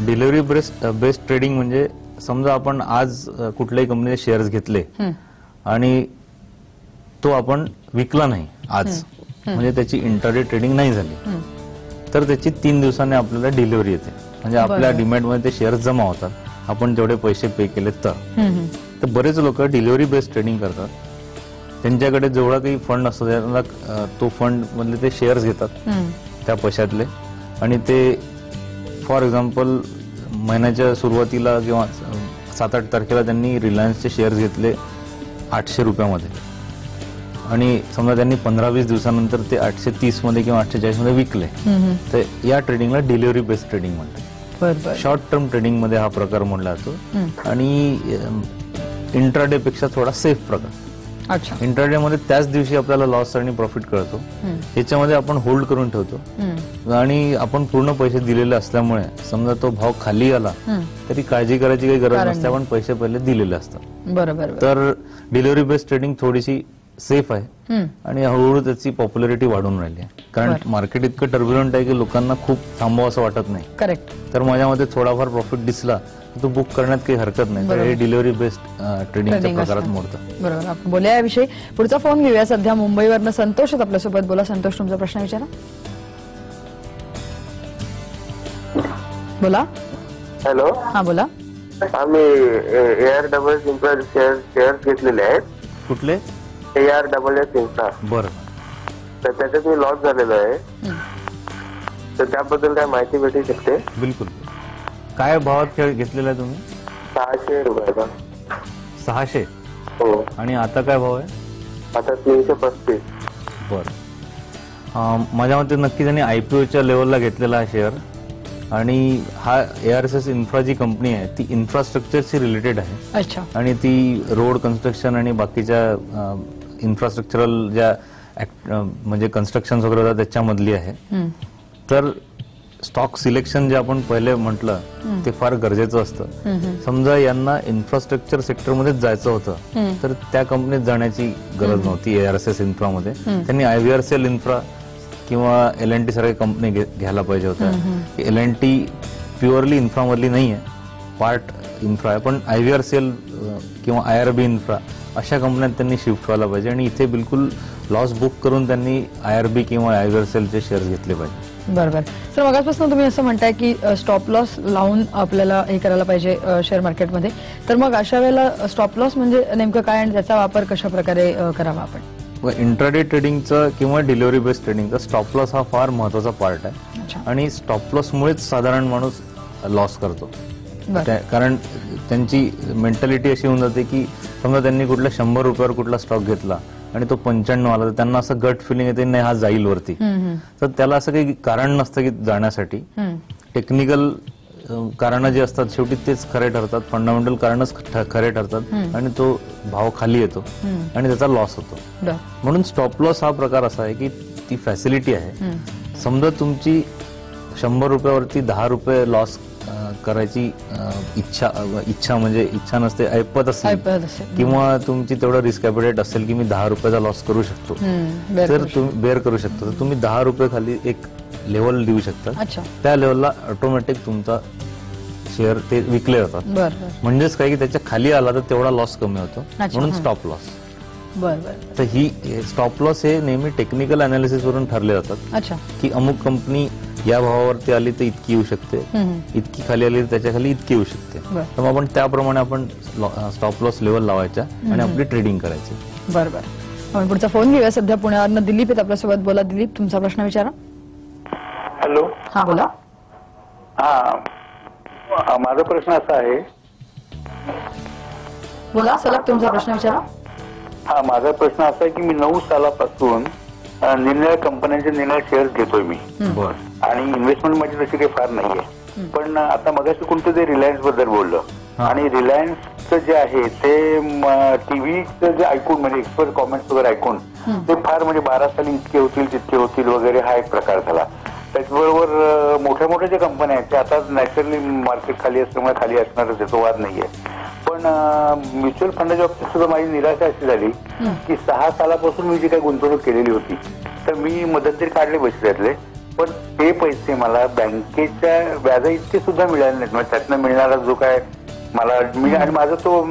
डिलिव्हरी बेस्ड ट्रेडिंग म्हणजे समजा आपण आज कुठल्याही कंपनीचे शेअर्स घेतले आणि तो आपण विकला नाही आज, म्हणजे त्याची इंटरडे ट्रेडिंग नाही झाली, तर त्याची 3 दिवसांनी आपल्याला डिलिव्हरी येते. म्हणजे आपल्या डिमॅटमध्ये ते शेअर्स जमा होतात, आपण जेवढे पैसे पे केले तर बरेच लोक डिलिव्हरी बेस्ड ट्रेडिंग करतात. त्यांच्याकडे जेवढा काही फंड असतो त्यांना तो फंड मधले ते शेअर्स घेतात त्या पैशातले, आणि ते फॉर एक्झाम्पल महिन्याच्या सुरुवातीला किंवा 7-8 तारखेला त्यांनी रिलायन्सचे शेअर्स घेतले 800 रुपयामध्ये, आणि समजा त्यांनी 15-20 दिवसानंतर ते 830 मध्ये किंवा 840 मध्ये विकले, तर या ट्रेडिंगला डिलिव्हरी बेस्ड ट्रेडिंग म्हणतात. शॉर्ट टर्म ट्रेडिंग मध्ये हा प्रकार म्हणला जातो आणि इंट्राडे पेक्षा थोडा सेफ प्रकार. अच्छा. इंट्राडे मध्ये त्याच दिवशी आपल्याला लॉस आणि प्रॉफिट कळतो. याच्यामध्ये आपण होल्ड करून ठेवतो आणि आपण पूर्ण पैसे दिलेले असल्यामुळे समजा तो भाव खाली आला तरी काळजी करायची काही गरज नसते, आपण पैसे पहिले दिलेले असतात. बरोबर. तर डिलिव्हरी बेस्ड ट्रेडिंग थोडीशी सेफ आहे आणि हळूहळू त्याची पॉप्युलॅरिटी वाढून राहिली आहे, कारण मार्केट इतकं टर्ब्युलंट आहे की लोकांना खूप थांबावं असं वाटत नाही. करेक्ट. तर माझ्या मते थोडाफार प्रॉफिट दिसला तो बुक करण्यात काही हरकत नाही. तर हे डिलिव्हरी बेस्ड ट्रेडिंगच्या प्रकारात मोडतं. बरोबर. आपण बोलूया याविषयी. पुढचा फोन घेऊया. सध्या मुंबईवरनं संतोष आपल्यासोबत. बोला संतोष, तुमचा प्रश्न विचारा. बोला. हॅलो. हा बोला. आम्ही ARSS इन्फ्रा शेअर घेतलेले आहेत. कुठले? ARSS infra. बरं. तर त्याच्यात मी लॉस झालेलो आहे, तर त्याबद्दल काय माहिती भेटू शकते? बिलकुल. काय भावात घेतलेला आहे तुम्ही? 600 रुपयाचा. 600? हो. आणि आता काय भाव आहे? आता 335. बरं. माझ्या मते नक्की त्यांनी IPOच्या लेवलला घेतलेला आहे शेअर. आणि हा ARSS इन्फ्रा जी कंपनी आहे ती इन्फ्रास्ट्रक्चरशी रिलेटेड आहे. अच्छा. आणि ती रोड कन्स्ट्रक्शन आणि बाकीच्या इन्फ्रास्ट्रक्चरल ज्या म्हणजे कन्स्ट्रक्शन वगैरे होतात त्याच्यामधली आहे. तर स्टॉक सिलेक्शन जे आपण पहिले म्हटलं ते फार गरजेचं असतं. समजा यांना इन्फ्रास्ट्रक्चर सेक्टरमध्येच जायचं होतं तर त्या कंपनीत जाण्याची गरज नव्हती ARSS इन्फ्रामध्ये. त्यांनी IVRCL इन्फ्रा किंवा L&T सारख्या कंपनी घ्यायला पाहिजे होत्या. L&T प्युअरली इन्फ्रामधली नाही आहे, पार्ट इन्फ्रा आहे, पण IVRCL किंवा IRB इन्फ्रा अशा कंपन्यात त्यांनी शिफ्ट व्हायला पाहिजे आणि इथे बिलकुल लॉस बुक करून त्यांनी IRB किंवा IVRCLचे शेअर्स घेतले पाहिजे. बरोबर. सर मगाचपासून तुम्ही असं म्हणताय की स्टॉप लॉस लावून आपल्याला हे करायला पाहिजे शेअर मार्केटमध्ये. तर मग अशा वेळेला स्टॉप लॉस म्हणजे नेमकं काय आणि त्याचा वापर कशा प्रकारे करावा आपण? इंट्राडे ट्रेडिंगचं किंवा डिलिव्हरी बेस्ड ट्रेडिंगचा स्टॉप लॉस हा फार महत्वाचा पार्ट आहे आणि स्टॉप लॉस मुळेच साधारण माणूस लॉस करतो. कारण त्यांची मेंटॅलिटी अशी होऊन जाते की समजा त्यांनी कुठल्या 100 रुपयावर कुठला स्टॉक घेतला आणि तो 95 आला तर त्यांना असं गट फिलिंग येते नाही हा जाईल वरती. तर त्याला असं काही कारण नसतं की जाण्यासाठी. टेक्निकल कारण जे असतात शेवटी तेच खरे ठरतात, फंडामेंटल कारणच खरे ठरतात आणि तो भाव खाली येतो आणि त्याचा लॉस होतो. म्हणून स्टॉप लॉस हा प्रकार असा आहे की ती फॅसिलिटी आहे. समजा तुमची 100 रुपयावरती 10 रुपये लॉस करायची इच्छा म्हणजे इच्छा नसते, ऐपत असेल किंवा तुमची तेवढं रिस्क ॲपेटाईट असेल की मी 10 रुपयाचा लॉस करू शकतो तर तुम्ही बेअर करू शकतो, तर तुम्ही 10 रुपये खाली एक लेवल देऊ शकता. त्या लेवलला ऑटोमॅटिक तुमचा शेअर ते विकले जातात. म्हणजेच काय की त्याच्या खाली आला तर तेवढा लॉस कमी होतो, म्हणून स्टॉप लॉस. तर ही स्टॉप लॉस हे नेहमी टेक्निकल अनालिसिस वरून ठरले जातात की अमुक कंपनी या भावावरती आली तर इतकी येऊ शकते, इतकी खाली आली तर त्याच्या खाली इतकी येऊ शकते. तर मग आपण त्याप्रमाणे आपण स्टॉप लॉस लेवल लावायच्या आणि आपली ट्रेडिंग करायची. बरोबर. आपण पुढचा फोन घेऊया. सध्या पुण्यावरनं दिलीप आहेत आपल्यासोबत. बोला दिलीप, तुमचा प्रश्न विचारा. हॅलो. हा बोला. हा, माझा प्रश्न असा आहे. बोला सलग तुमचा प्रश्न विचारा. हा, माझा प्रश्न असा आहे की मी 9 सालापासून निरनिराळ्या कंपन्यांचे निरनिराळे शेअर्स घेतोय मी आणि इन्व्हेस्टमेंट मध्ये तशी काही फार नाहीये. पण आता मगाशी कोणतं ते रिलायन्स बद्दल बोललं आणि रिलायन्सचं जे आहे ते टीव्हीचं जे ऐकून म्हणजे एक्सपर्ट कॉमेंट्स वगैरे ऐकून ते फार म्हणजे 12 साली इतके होतील तितके होतील वगैरे हा एक प्रकार झाला. त्याचबरोबर मोठ्या मोठ्या ज्या कंपन्या आहेत त्या आता नॅचरली मार्केट खाली असल्यामुळे खाली असणारच आहे, तो वाद नाहीये. पण म्युच्युअल फंडाच्या बाबतीत सुद्धा माझी निराशा अशी झाली की 6 सालापासून मी जी काही गुंतवणूक केलेली होती तर मी मध्यंतरी काढले पैसे त्यातले, पण ते पैसे मला बँकेच्या व्याजा इतके सुद्धा मिळाले नाहीत. म्हणजे त्यातनं मिळणारा जो काय मला आणि माझा तो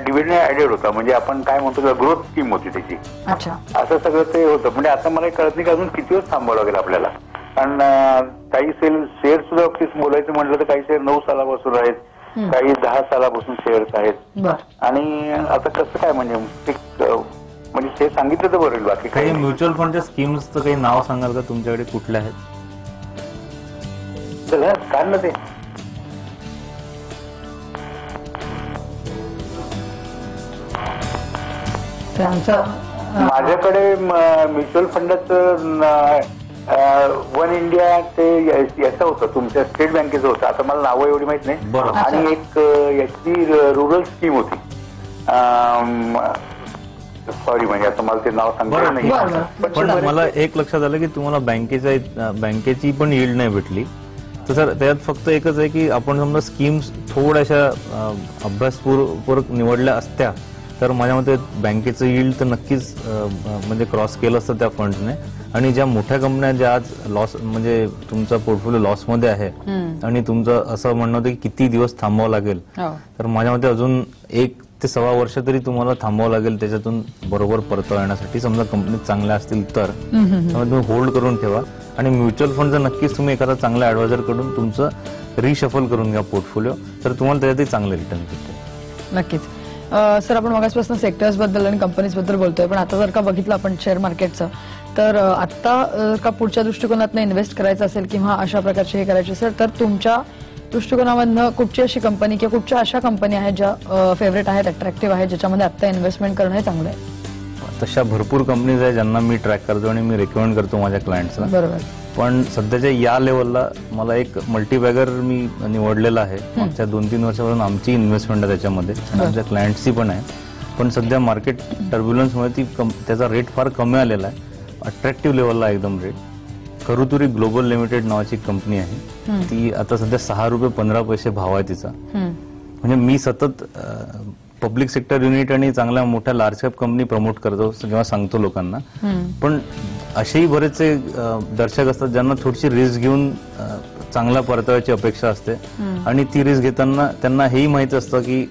डिव्हिडंड ऍडेड होता, म्हणजे आपण काय म्हणतो ग्रोथ स्कीम होती त्याची, असं सगळं ते होतं. म्हणजे आता मला कळत नाही की अजून किती वेळ थांबावं लागेल आपल्याला. कारण काही शेअर सुद्धा बोलायचं म्हटलं तर काही शेअर 9 सालापासून आहेत, काही 10 सालापासून शेअर्स आहेत. आणि आता कसं काय म्हणजे हे सांगितलं तर बरं. बाकी काही म्युच्युअल फंडच्या स्कीम्सचं काही नाव सांगाल का तुमच्याकडे कुठल्या आहेत? चला सांग ना ते. माझ्याकडे म्युच्युअल फंडाचं वन इंडिया ते याचं होतं, तुमच्या स्टेट बँकेचं होतं, आता मला नावं एवढी माहित नाही. आणि एक याची रुरल स्कीम होती, सॉरी म्हणजे आता मला ते नाव सांगता नाही. पण मला एक लक्षात आलं की तुम्हाला बँकेची पण यील्ड नाही भेटली. तर सर त्यात फक्त एकच आहे की आपण समजा स्कीम्स थोड्याशा अभ्यासपूर्वक निवडल्या असत्या तर माझ्या मते बँकेचं यील्ड तर नक्कीच म्हणजे क्रॉस केलं असतं त्या फंड्सने. आणि ज्या मोठ्या कंपन्या ज्या आज लॉस म्हणजे तुमचा पोर्टफोलिओ लॉसमध्ये आहे आणि तुमचं असं म्हणणं होतं की किती दिवस थांबावं लागेल, तर माझ्या मते अजून 1 ते 1.25 वर्ष तरी तुम्हाला थांबावं लागेल त्याच्यातून बरोबर परतावा येण्यासाठी. समजा कंपनी चांगल्या असतील तर तुम्ही होल्ड करून ठेवा. आणि म्युच्युअल फंड जर नक्कीच तुम्ही एखादा चांगल्या ऍडवायझर कडून तुमचं रिशफल करून घ्या पोर्टफोलिओ, तर तुम्हाला त्याच्यातही चांगले रिटर्न भेटतील. नक्कीच. सर आपण मगासपासून सेक्टर्स बद्दल आणि कंपनीज बद्दल बोलतोय, पण आता जर का बघितलं आपण शेअर मार्केटचं तर आता का पुढच्या दृष्टिकोनातनं इन्व्हेस्ट करायचं असेल किंवा अशा प्रकारचे हे करायचे असेल तर तुमच्या दृष्टिकोनामधनं कुठची अशी कंपनी किंवा कुठच्या अशा कंपनी आहेत ज्या फेवरेट आहेत, अट्रॅक्टिव्ह आहेत, ज्याच्यामध्ये आता इन्व्हेस्टमेंट करणं हे चांगलं आहे? तशा भरपूर कंपनीज आहेत ज्यांना मी ट्रॅक करतो आणि मी रेकमेंड करतो माझ्या क्लायंट्सला. बरोबर. पण सध्याच्या या लेवलला मला एक मल्टीबॅगर मी निवडलेला आहे. मागच्या 2-3 वर्षापासून आमची इन्व्हेस्टमेंट आहे त्याच्यामध्ये, आमच्या क्लायंट्सची पण आहे. पण सध्या मार्केट टर्ब्युलन्समुळे त्याचा रेट फार कमी आलेला आहे, अट्रॅक्टिव्ह लेवलला एकदम रेट. करुतुरी ग्लोबल लिमिटेड नावाची कंपनी आहे, ती आता सध्या ₹6.15 भाव आहे तिचा. म्हणजे मी सतत पब्लिक सेक्टर युनिट आणि चांगल्या मोठ्या लार्ज कॅप कंपनी प्रमोट करतो किंवा सांगतो लोकांना. पण असेही बरेचसे दर्शक असतात ज्यांना थोडीशी रिस्क घेऊन चांगल्या परताव्याची अपेक्षा असते आणि ती रिस्क घेताना त्यांना हेही माहित असतं की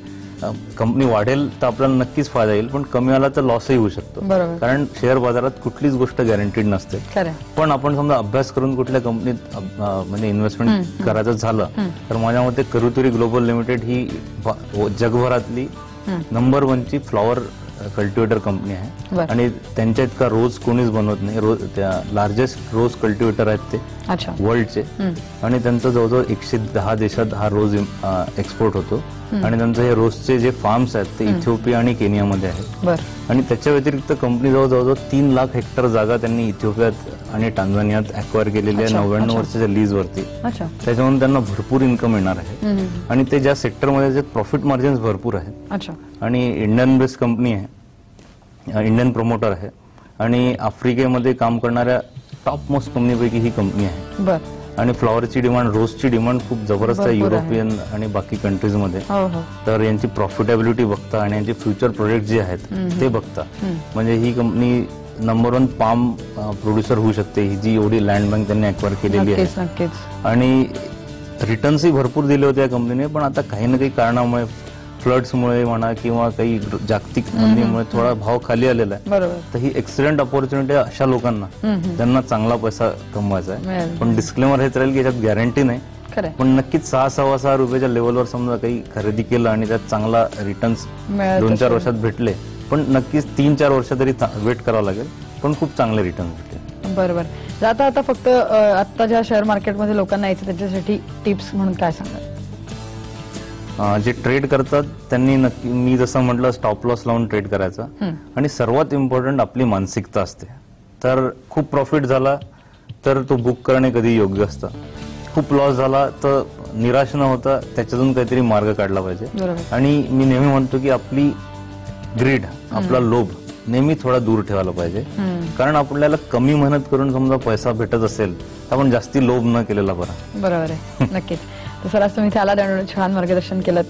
कंपनी वाढेल तर आपल्याला नक्कीच फायदा येईल, पण कमी आला तर लॉसही होऊ शकतो. कारण शेअर बाजारात कुठलीच गोष्ट गॅरंटीड नसते. पण आपण समजा अभ्यास करून कुठल्या कंपनीत म्हणजे इन्व्हेस्टमेंट करायचं झालं तर माझ्या मते करुतुरी ग्लोबल लिमिटेड ही जगभरातली नंबर 1ची फ्लॉवर कल्टिवेटर कंपनी आहे. आणि त्यांच्या इतका रोज कोणीच बनवत नाही. त्या लार्जेस्ट रोज कल्टिवेटर आहेत ते वर्ल्डचे. आणि त्यांचं जवळजवळ 110 देशात हा रोज एक्सपोर्ट होतो. आणि त्यांचं हे रोजचे जे फार्म्स आहेत ते इथिओपिया आणि केनियामध्ये आहेत. आणि त्याच्या व्यतिरिक्त कंपनी जवळजवळ 3 लाख हेक्टर जागा त्यांनी इथिओपियात आणि टांझानियात अक्वायर केलेली आहे 99 वर्षाच्या लीजवरती. त्याच्यामुळे त्यांना भरपूर इन्कम येणार आहे. आणि ते ज्या सेक्टरमध्ये प्रॉफिट मार्जिन्स भरपूर आहेत. आणि इंडियन बेस्ड कंपनी आहे, इंडियन प्रमोटर आहे आणि आफ्रिकेमध्ये काम करणाऱ्या टॉप मोस्ट कंपनीपैकी ही कंपनी आहे. आणि फ्लॉवरची डिमांड, रोजची डिमांड खूप जबरदस्त आहे युरोपियन आणि बाकी कंट्रीजमध्ये. तर यांची प्रॉफिटेबिलिटी बघता आणि यांचे फ्युचर प्रोजेक्ट जे आहेत ते बघता म्हणजे ही कंपनी नंबर 1 पाम प्रोड्युसर होऊ शकते, ही जी एवढी लँड बँक त्यांनी अक्वायर केलेली आहे. आणि रिटर्न्सही भरपूर दिले होते या कंपनीने, पण आता काही ना काही कारणामुळे फ्लड्समुळे म्हणा किंवा काही जागतिक मंदीमुळे थोडा भाव खाली आलेला आहे. तर ही एक्सिलेंट अपॉर्च्युनिटी आहे अशा लोकांना ज्यांना चांगला पैसा कमवायचा आहे. पण डिस्क्लेमर हेच राहील की याच्यात गॅरंटी नाही, पण नक्कीच 6-6.25 रुपयाच्या लेवलवर समजा काही खरेदी केलं आणि त्यात चांगला रिटर्न्स 2-4 वर्षात भेटले, पण नक्कीच 3-4 वर्ष तरी वेट करावं लागेल, पण खूप चांगले रिटर्न्स भेटले. बरोबर. आता फक्त आता ज्या शेअर मार्केटमध्ये लोकांना यायचं त्याच्यासाठी टिप्स म्हणून काय सांगाल? जे ट्रेड करतात त्यांनी नक्की मी जसं म्हटलं स्टॉप लॉस लावून ट्रेड करायचा. आणि सर्वात इम्पॉर्टंट आपली मानसिकता असते. तर खूप प्रॉफिट झाला तर तो बुक करणे कधी योग्य असतं. खूप लॉस झाला तर निराश न होता त्याच्यातून काहीतरी मार्ग काढला पाहिजे. आणि मी नेहमी म्हणतो की आपली ग्रीड, आपला लोभ नेहमी थोडा दूर ठेवायला पाहिजे. कारण आपल्याला कमी मेहनत करून समजा पैसा भेटत असेल तर आपण जास्ती लोभ न केलेला बरा. बरोबर आहे. नक्कीच. तर सर आज तुम्ही त्याला छान मार्गदर्शन केलं.